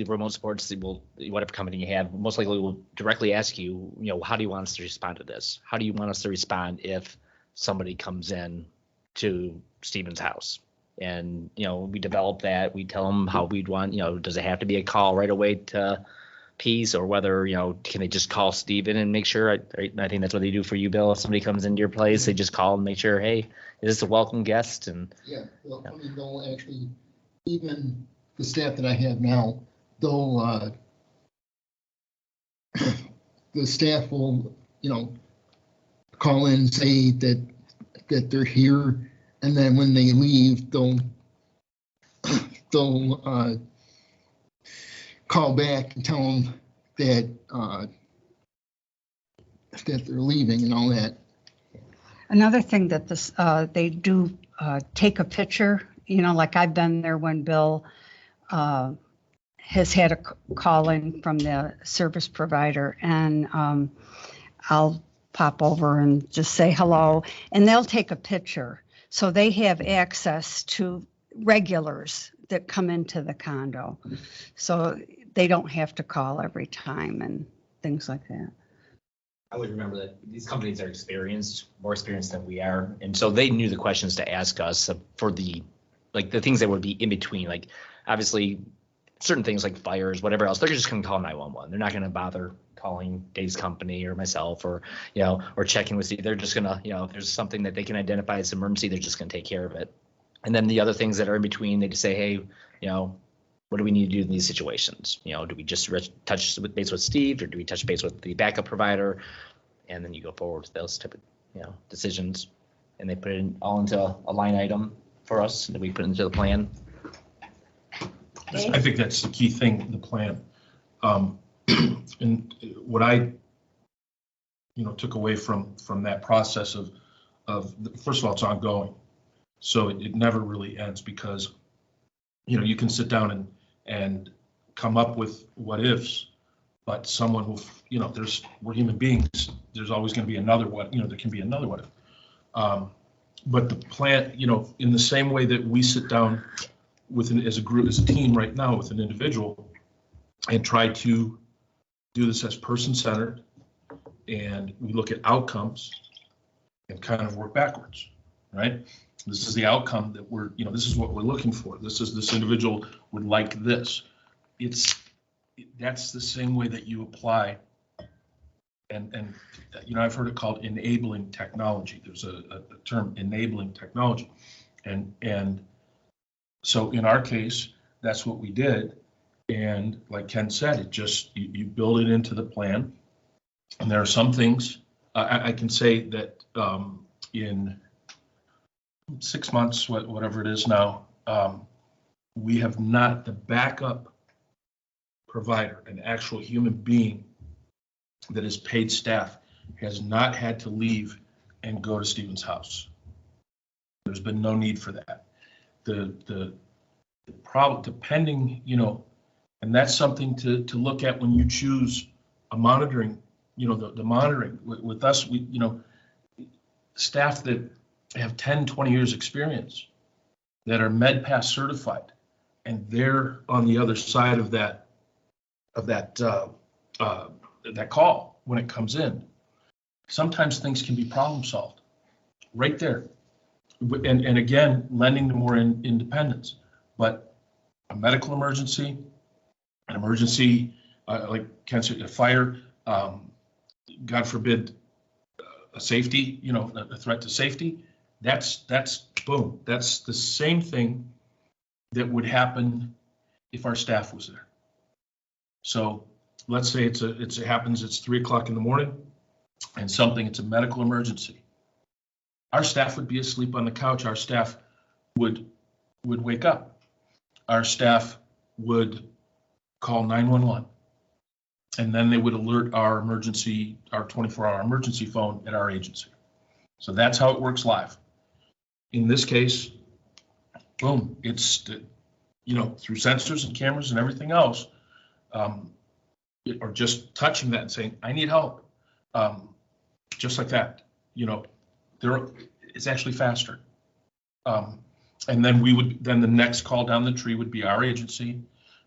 remote supports whatever company you have, most likely will directly ask you, how do you want us to respond to this? How do you want us to respond if somebody comes in to Stephen's house? And, we develop that. We tell them how we'd want, does it have to be a call right away to Peace, or whether, can they just call Stephen and make sure? I think that's what they do for you, Bill. If somebody comes into your place, they just call and make sure, hey, is this a welcome guest? And yeah, they'll actually, even the staff that I have now, they'll the staff will, call in and say that they're here, and then when they leave, they'll call back and tell them that that they're leaving and all that. Another thing that this they do take a picture. You know, like I've been there when Bill has had a call in from the service provider, and I'll pop over and just say hello, and they'll take a picture. So they have access to regulars that come into the condo. So they don't have to call every time and things like that. I would remember that these companies are more experienced than we are. And so they knew the questions to ask us for the things that would be in between. Like, obviously, certain things like fires, whatever else, they're just going to call 911. They're not going to bother calling Dave's company or myself or checking with Steve. They're just going to, if there's something that they can identify as emergency, they're just going to take care of it. And then the other things that are in between, they just say, hey, what do we need to do in these situations? Do we just touch base with Steve, or do we touch base with the backup provider? And then you go forward with those type of, decisions. And they put it all into a line item for us that we put into the plan. I think that's the key thing, the plan. And what I, took away from that process of first of all, it's ongoing. So it never really ends, because, you can sit down and come up with what ifs, but someone who, we're human beings. There's always going to be another what, there can be another what if. But the plan, in the same way that we sit down as a group, as a team right now with an individual, and try to do this as person-centered, and we look at outcomes and kind of work backwards, right? This is the outcome that this is what we're looking for. This individual would like this. That's the same way that you apply, and I've heard it called enabling technology. There's a term, enabling technology, and so in our case, that's what we did. And like Ken said, it just, you build it into the plan. And there are some things I can say that in 6 months, whatever it is now, we have not, the backup provider, an actual human being that is paid staff, has not had to leave and go to Stephen's house. There's been no need for that. The problem, depending, and that's something to look at when you choose a monitoring, the monitoring. With us, we, staff that have 10, 20 years experience, that are MedPass certified, and they're on the other side of that call when it comes in. Sometimes things can be problem solved right there. And again, lending to more independence. But a medical emergency, an emergency like cancer, a fire, God forbid, a safety, a threat to safety, that's boom. That's the same thing that would happen if our staff was there. So let's say it happens, it's 3:00 in the morning, and it's a medical emergency. Our staff would be asleep on the couch. Our staff would wake up. Our staff would call 911, and then they would alert our 24-hour emergency phone at our agency. So that's how it works live. In this case, boom, it's, through sensors and cameras and everything else, or just touching that and saying, I need help. Just like that, it's actually faster. And then then the next call down the tree would be our agency.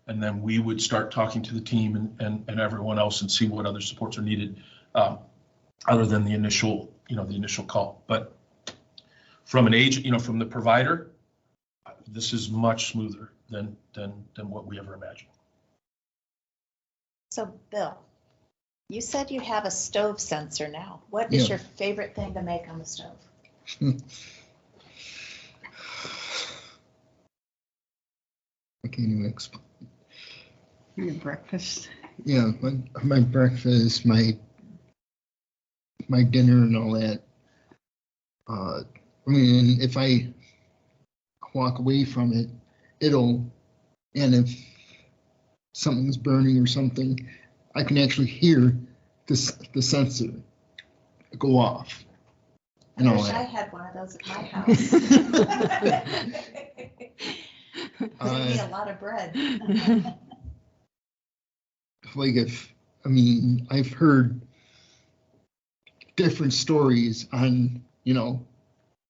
And then we would start talking to the team and everyone else and see what other supports are needed, other than the initial call. But from an agent, from the provider, this is much smoother than what we ever imagined. So Bill, you said you have a stove sensor now. What is your favorite thing to make on the stove? I can't even explain. Your breakfast. Yeah, my breakfast, my dinner and all that. If I walk away from it, and if something's burning or something, I can actually hear the sensor go off. and I all wish I that. had one of those at my house. Save me a lot of bread. Like I mean, I've heard different stories on,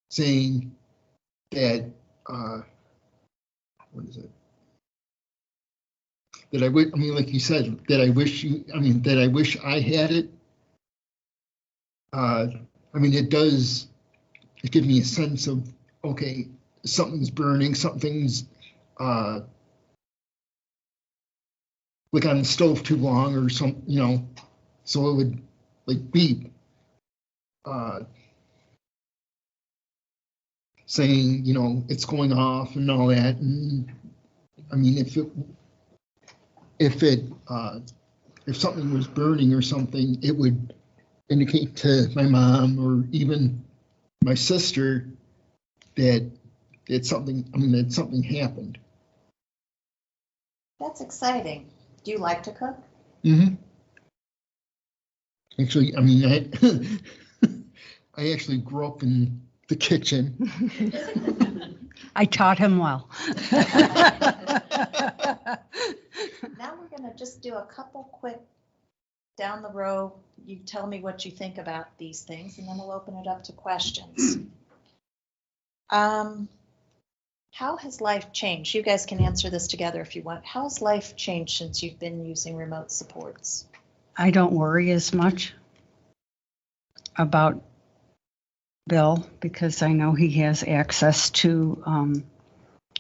saying that, what is it? That I would, I mean, like you said, that I wish I had it. I mean, it give me a sense of, okay, something's burning, something's, like on the stove too long or some, so it would like beep, saying, it's going off and all that. And I mean, if something was burning or something, it would indicate to my mom or even my sister that that something happened. That's exciting. Do you like to cook? Mm-hmm. Actually, I mean, I actually grew up in the kitchen. I taught him well. Now we're going to just do a couple quick down the row. You tell me what you think about these things, and then we'll open it up to questions. How has life changed? You guys can answer this together if you want. How has life changed since you've been using remote supports? I don't worry as much about Bill because I know he has access to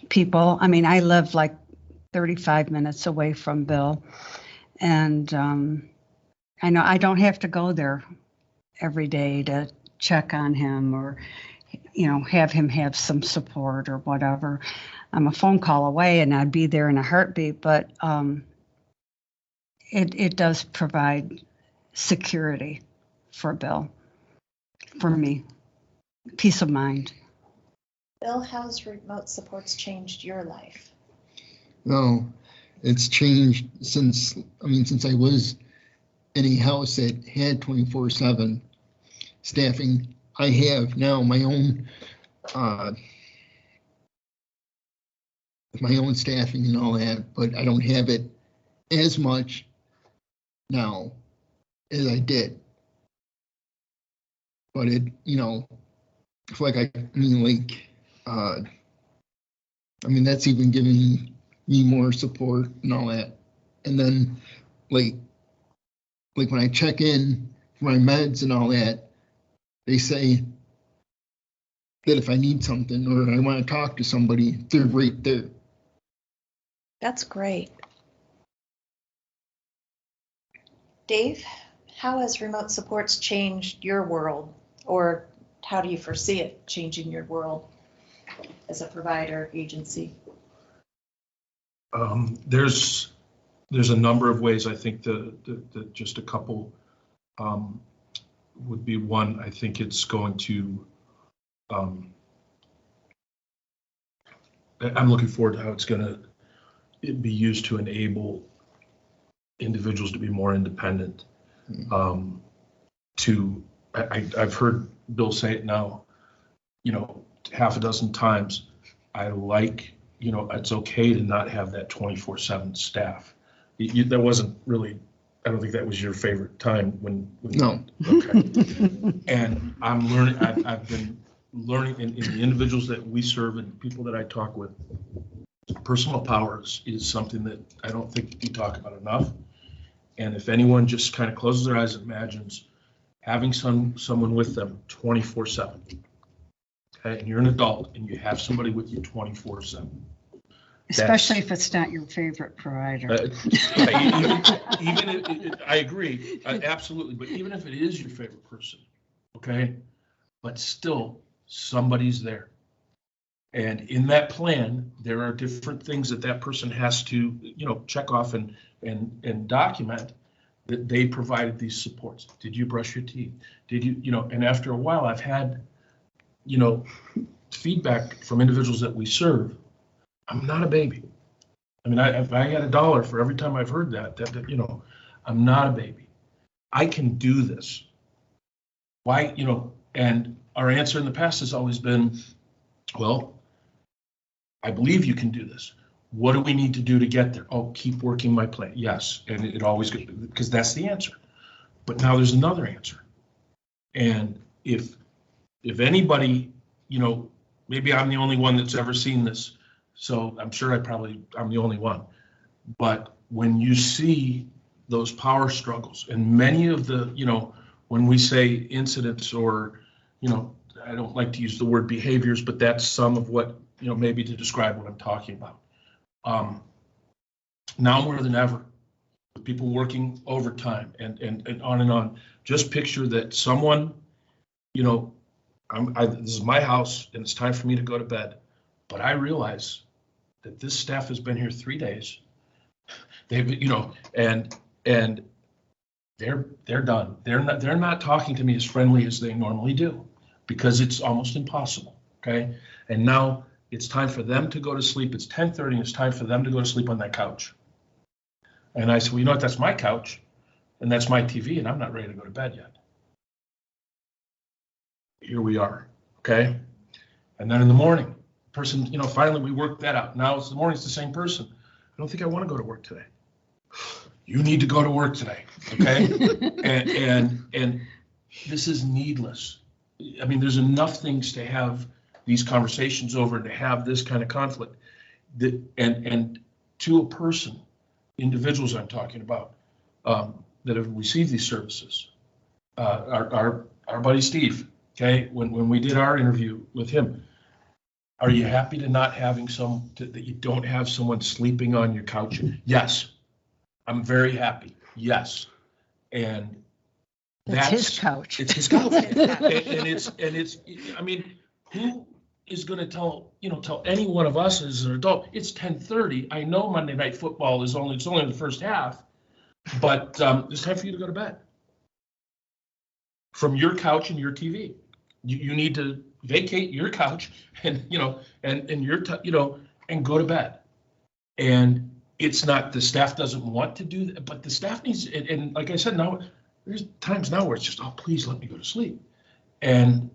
people. I mean, I live like 35 minutes away from Bill, and I know I don't have to go there every day to check on him or have him have some support or whatever. I'm a phone call away and I'd be there in a heartbeat, but it does provide security for Bill, for me, peace of mind. Bill, how's remote supports changed your life? No, it's changed since I was in a house that had 24/7 staffing. I have now my own staffing and all that, but I don't have it as much now as I did. But it, that's even giving me more support and all that. And then like when I check in for my meds and all that, they say that if I need something or I want to talk to somebody, they're right there. That's great. Dave, how has remote supports changed your world, or how do you foresee it changing your world as a provider agency? There's a number of ways. I think that just a couple would be one. I think it's going to. I'm looking forward to how it's going to be used to enable individuals to be more independent. I've heard Bill say it now, half a dozen times. I like, it's okay to not have that 24/7 staff. That wasn't really, I don't think that was your favorite time when No. Okay. And I'm learning, I've been learning in the individuals that we serve and people that I talk with, personal powers is something that I don't think we talk about enough. And if anyone just kind of closes their eyes and imagines having someone with them 24/7, okay, and you're an adult and you have somebody with you 24/7. Especially if it's not your favorite provider. I agree, absolutely. But even if it is your favorite person, okay, but still somebody's there. And in that plan, there are different things that person has to, check off and document that they provided these supports. Did you brush your teeth? Did you, and after a while, I've had, feedback from individuals that we serve. I'm not a baby. I mean, if I had $1 for every time I've heard that, I'm not a baby. I can do this. Why, and our answer in the past has always been, well, I believe you can do this. What do we need to do to get there? Oh, keep working my plan. Yes, and it always goes, because that's the answer. But now there's another answer. And if anybody, maybe I'm the only one that's ever seen this, so I'm sure I'm the only one. But when you see those power struggles and many of the, when we say incidents or, I don't like to use the word behaviors, but that's some of what, maybe to describe what I'm talking about. Now more than ever, with people working overtime and on and on, just picture that someone, this is my house and it's time for me to go to bed, but I realize that this staff has been here 3 days. They've, and they're done. They're not talking to me as friendly as they normally do because it's almost impossible. Okay. And now it's time for them to go to sleep. It's 10:30 and it's time for them to go to sleep on that couch. And I said, well, you know what? That's my couch and that's my TV and I'm not ready to go to bed yet. Here we are. Okay. And then in the morning, person, finally we worked that out. Now it's the morning, it's the same person. I don't think I want to go to work today. You need to go to work today. Okay. and this is needless. I mean, there's enough things to have these conversations over and to have this kind of conflict and to a person, individuals I'm talking about, that have received these services. Our buddy Steve, okay, when we did our interview with him, are you happy to not having that you don't have someone sleeping on your couch? Yes, I'm very happy. Yes, and It's his couch. It's his couch, and it's. I mean, who is going to tell any one of us as an adult? It's 10:30. I know Monday Night Football it's only in the first half, but it's time for you to go to bed. From your couch and your TV, you need to vacate your couch and and your and go to bed. And it's not the staff doesn't want to do that, but the staff needs. And like I said, now there's times now where it's just, oh, please let me go to sleep, and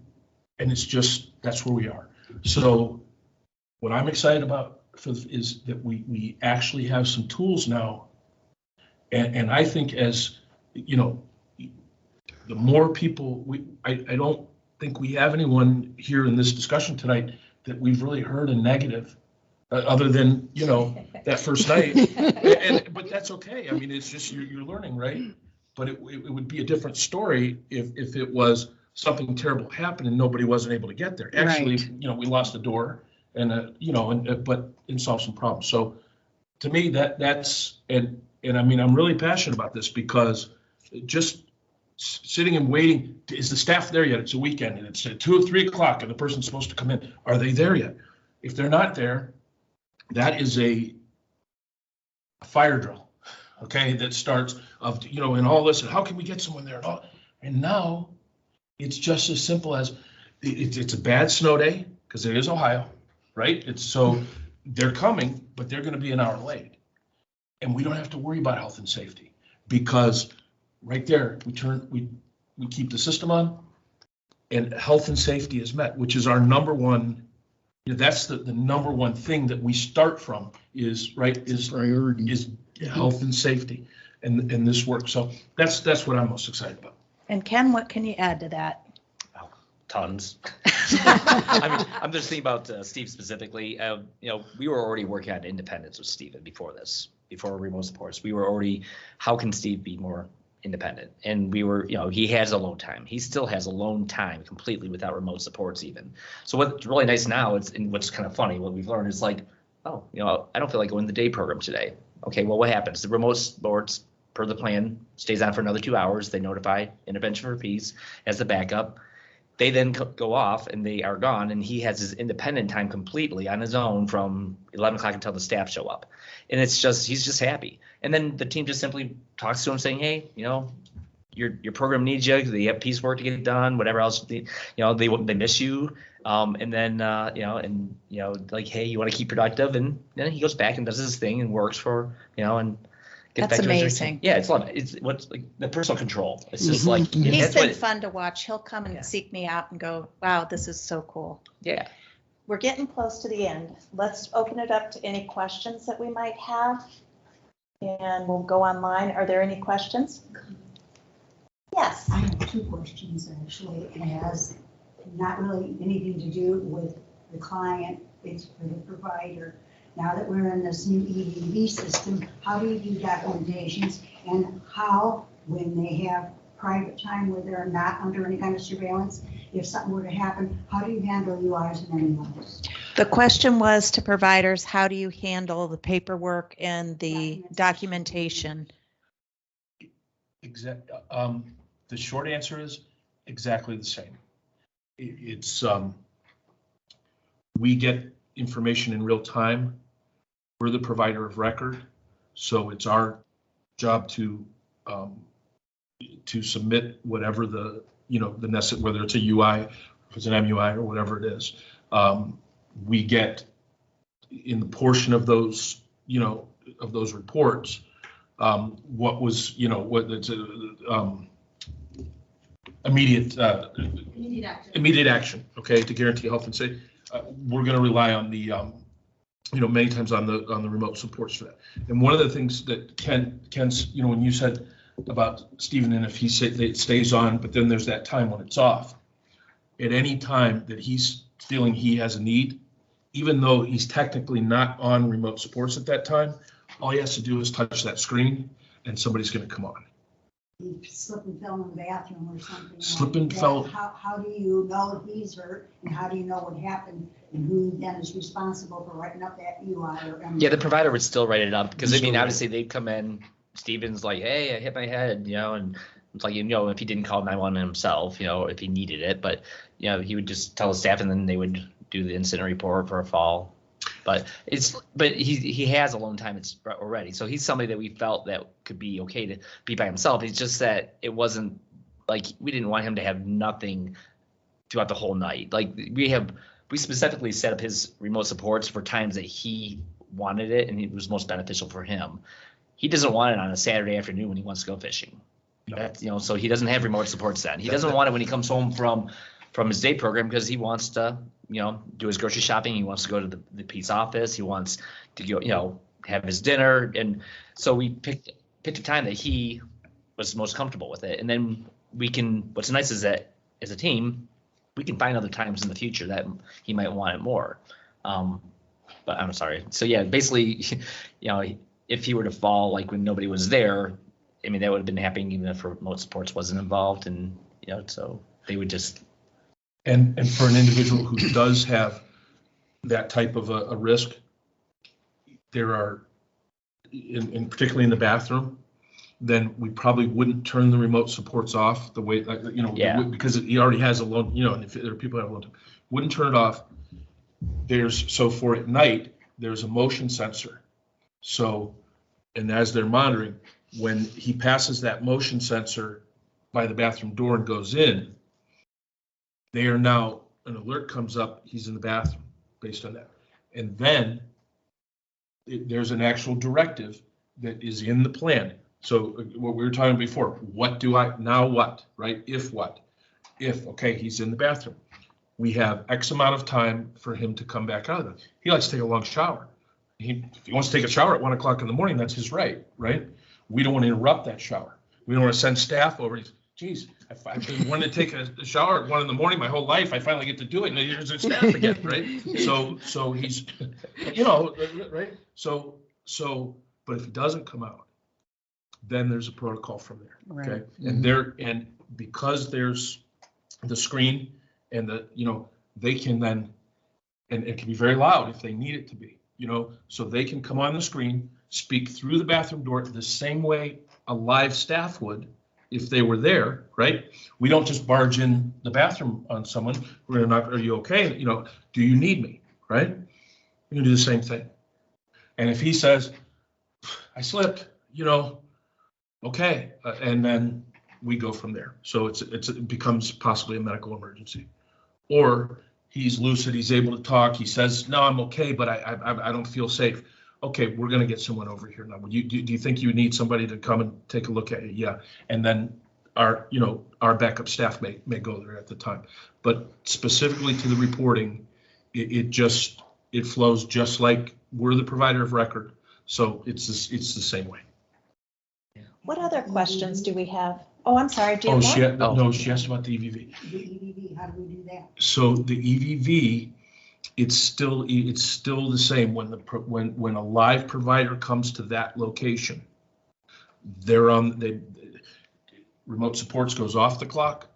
it's just that's where we are. So what I'm excited about is that we actually have some tools now, and I think as the more people I don't think we have anyone here in this discussion tonight that we've really heard a negative other than that first night, but that's okay. I mean, it's just you're learning, right? But it would be a different story if it was something terrible happened and nobody wasn't able to get there. Actually, right. We lost a door and but solved some problems. So to me, that's and I mean, I'm really passionate about this because just sitting and waiting, is the staff there yet? It's a weekend and it's at 2 or 3 o'clock and the person's supposed to come in. Are they there yet? If they're not there, that is a fire drill, okay? That starts of, and all this, and how can we get someone there? And now it's just as simple as it's a bad snow day because it is Ohio, right? It's so they're coming, but they're going to be an hour late. And we don't have to worry about health and safety because right there, we keep the system on and health and safety is met, which is our number one. That's the number one thing that we start from is priority is health and safety and this work. So that's what I'm most excited about. And Ken, what can you add to that? Oh, tons. I mean, I'm just thinking about Steve specifically. We were already working on independence with Steven before remote supports. We were already, how can Steve be more independent? And we were, he has alone time. He still has alone time completely without remote supports even. So what's really nice now and what's kind of funny, what we've learned is like, oh, I don't feel like going to the day program today. Okay, well, what happens? The remote supports per the plan stays on for another 2 hours. They notify intervention for peace as the backup. They then go off and they are gone, and he has his independent time completely on his own from 11 o'clock until the staff show up. And he's just happy. And then the team just simply talks to him saying, hey, your program needs you. They have piecework to get done, whatever else, they miss you. And then, like, hey, you want to keep productive? And then he goes back and does his thing and works for, and Get That's back to his amazing. routine. Yeah, it's a lot. It's what's like the personal control. It's just like He's that's been what. fun to watch. He'll come and seek me out and go, wow, this is so cool. Yeah. We're getting close to the end. Let's open it up to any questions that we might have. And we'll go online. Are there any questions? Yes. I have two questions actually. It has not really anything to do with the client, it's for the provider. Now that we're in this new EDV system, how do you do documentations and how, when they have private time where they're not under any kind of surveillance, if something were to happen, how do you handle UIs and animals? The question was to providers, how do you handle the paperwork and the documentation? The short answer is exactly the same. It's we get information in real time. We're the provider of record, so it's our job to submit whatever the necessary, whether it's a UI, if it's an MUI, or whatever it is. We get in the portion of those reports what was what it's immediate action, okay, to guarantee health and safety. We're going to rely on the many times on the remote supports for that. And one of the things that Ken's when you said about Stephen, and if it stays on, but then there's that time when it's off. At any time that he's feeling he has a need, even though he's technically not on remote supports at that time, all he has to do is touch that screen and somebody's going to come on. He slipped and fell in the bathroom or something. Slip and fell. How do you know he's hurt, and how do you know what happened, and who then is responsible for writing up that UI or MUI? Yeah, the provider would still write it up because I mean, obviously they'd come in. Steven's like, hey, I hit my head, and it's like, if he didn't call 911 himself, if he needed it, but he would just tell his staff, and then they would do the incident report for a fall. But he has alone time already, so he's somebody that we felt that could be okay to be by himself. It's just that it wasn't like we didn't want him to have nothing throughout the whole night. Like we specifically set up his remote supports for times that he wanted it and it was most beneficial for him. He doesn't want it on a Saturday afternoon when he wants to go fishing. No. That's, so he doesn't have remote supports then. He doesn't want it when he comes home from his day program because he wants to, do his grocery shopping. He wants to go to the Pete's office. He wants to go, have his dinner. And so we picked a time that he was most comfortable with it. And then what's nice is that as a team, we can find other times in the future that he might want it more. But I'm sorry. So yeah, basically, if he were to fall, like when nobody was there, I mean, that would have been happening even if remote supports wasn't involved. And, so they would just. And for an individual who does have that type of a risk, there are, in particularly in the bathroom, then we probably wouldn't turn the remote supports off the way, because he already has a loan, and if there are people that have a loan, wouldn't turn it off. So for at night, there's a motion sensor. So, and as they're monitoring, when he passes that motion sensor by the bathroom door and goes in, they are now, an alert comes up, he's in the bathroom based on that. And then there's an actual directive that is in the plan. So what we were talking before, what, right? If what? If, okay, he's in the bathroom. We have X amount of time for him to come back out of it. He likes to take a long shower. If he wants to take a shower at 1 o'clock in the morning, that's his right? We don't want to interrupt that shower. We don't want to send staff over. Geez, I've been wanting to take a shower at 1 in the morning my whole life. I finally get to do it, and here's the staff again, right? So he's, right? So, but if he doesn't come out, then there's a protocol from there, okay? Mm-hmm. And because there's the screen and they can then, and it can be very loud if they need it to be, so they can come on the screen, speak through the bathroom door the same way a live staff would if they were there, right? We don't just barge in the bathroom on someone. We're gonna knock, are you okay? Do you need me, right? We're gonna do the same thing. And if he says, I slipped, okay, and then we go from there. So it becomes possibly a medical emergency. Or he's lucid, he's able to talk, he says, no, I'm okay, but I don't feel safe. okay, we're going to get someone over here now. Do you think you need somebody to come and take a look at it? Yeah. And then our backup staff may go there at the time. But specifically to the reporting, it flows just like we're the provider of record. So it's the same way. What other questions do we have? Oh, I'm sorry. Do you Oh, have more? no, she asked about the EVV. The EVV, how do we do that? So the EVV, it's still the same when a live provider comes to that location. Remote supports goes off the clock,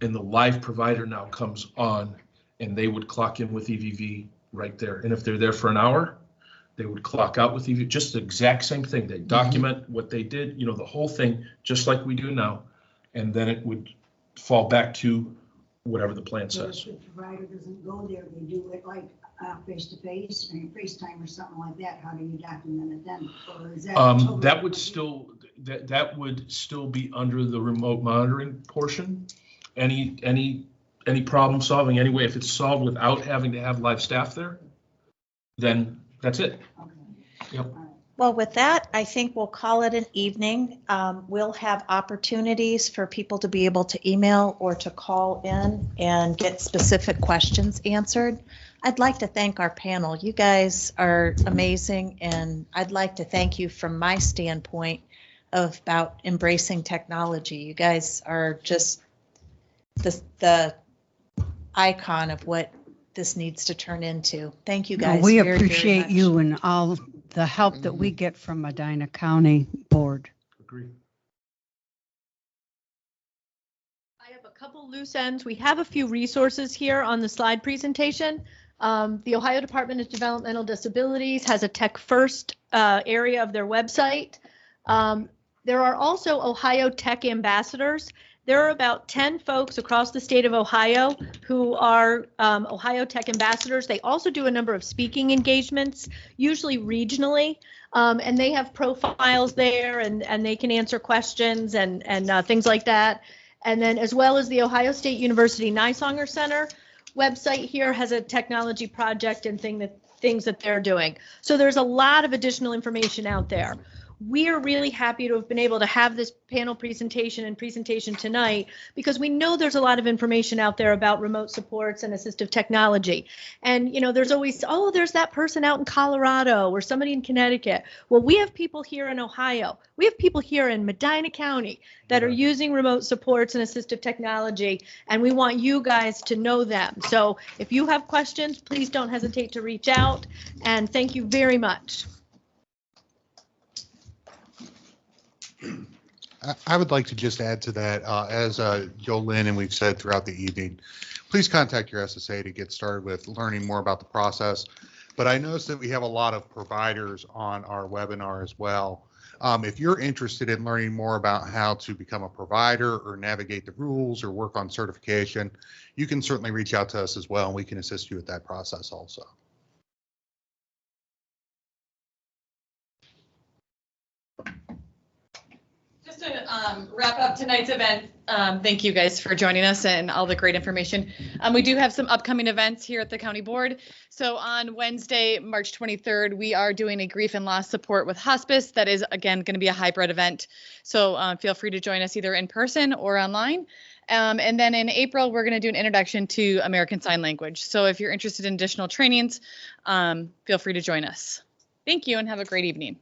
and the live provider now comes on, and they would clock in with EVV right there. And if they're there for an hour, they would clock out with EVV. Just the exact same thing. They document what they did, the whole thing, just like we do now, and then it would fall back to whatever the plan So says. if the provider doesn't go there, they do it like face-to-face, or FaceTime or something like that, how do you document it then? Or is that totally That would still be under the remote monitoring portion. Any problem solving anyway, if it's solved without having to have live staff there, then that's it. Okay. Yep. Well, with that, I think we'll call it an evening. We'll have opportunities for people to be able to email or to call in and get specific questions answered. I'd like to thank our panel. You guys are amazing, and I'd like to thank you from my standpoint about embracing technology. You guys are just the icon of what this needs to turn into. Thank you guys. We very, appreciate very you and all the help that we get from Medina County Board. Agreed. I have a couple loose ends. We have a few resources here on the slide presentation. The Ohio Department of Developmental Disabilities has a Tech First area of their website. There are also Ohio Tech Ambassadors. There are about 10 folks across the state of Ohio who are Ohio Tech Ambassadors. They also do a number of speaking engagements, usually regionally, and they have profiles there, and they can answer questions and things like that. And then as well as the Ohio State University Nysonger Center website here has a technology project and things that they're doing. So there's a lot of additional information out there. We are really happy to have been able to have this panel presentation tonight because we know there's a lot of information out there about remote supports and assistive technology. And, there's always, there's that person out in Colorado or somebody in Connecticut. Well, we have people here in Ohio. We have people here in Medina County that are using remote supports and assistive technology, and we want you guys to know them. So if you have questions, please don't hesitate to reach out, and thank you very much. I would like to just add to that, as Jolynn and we've said throughout the evening, please contact your SSA to get started with learning more about the process. But I noticed that we have a lot of providers on our webinar as well. If you're interested in learning more about how to become a provider or navigate the rules or work on certification, you can certainly reach out to us as well, and we can assist you with that process also. Just to wrap up tonight's event, thank you guys for joining us and all the great information. We do have some upcoming events here at the county board. So on Wednesday, March 23rd, we are doing a grief and loss support with hospice. That is, again, going to be a hybrid event. So feel free to join us either in person or online. And then in April, we're going to do an introduction to American Sign Language. So if you're interested in additional trainings, feel free to join us. Thank you and have a great evening.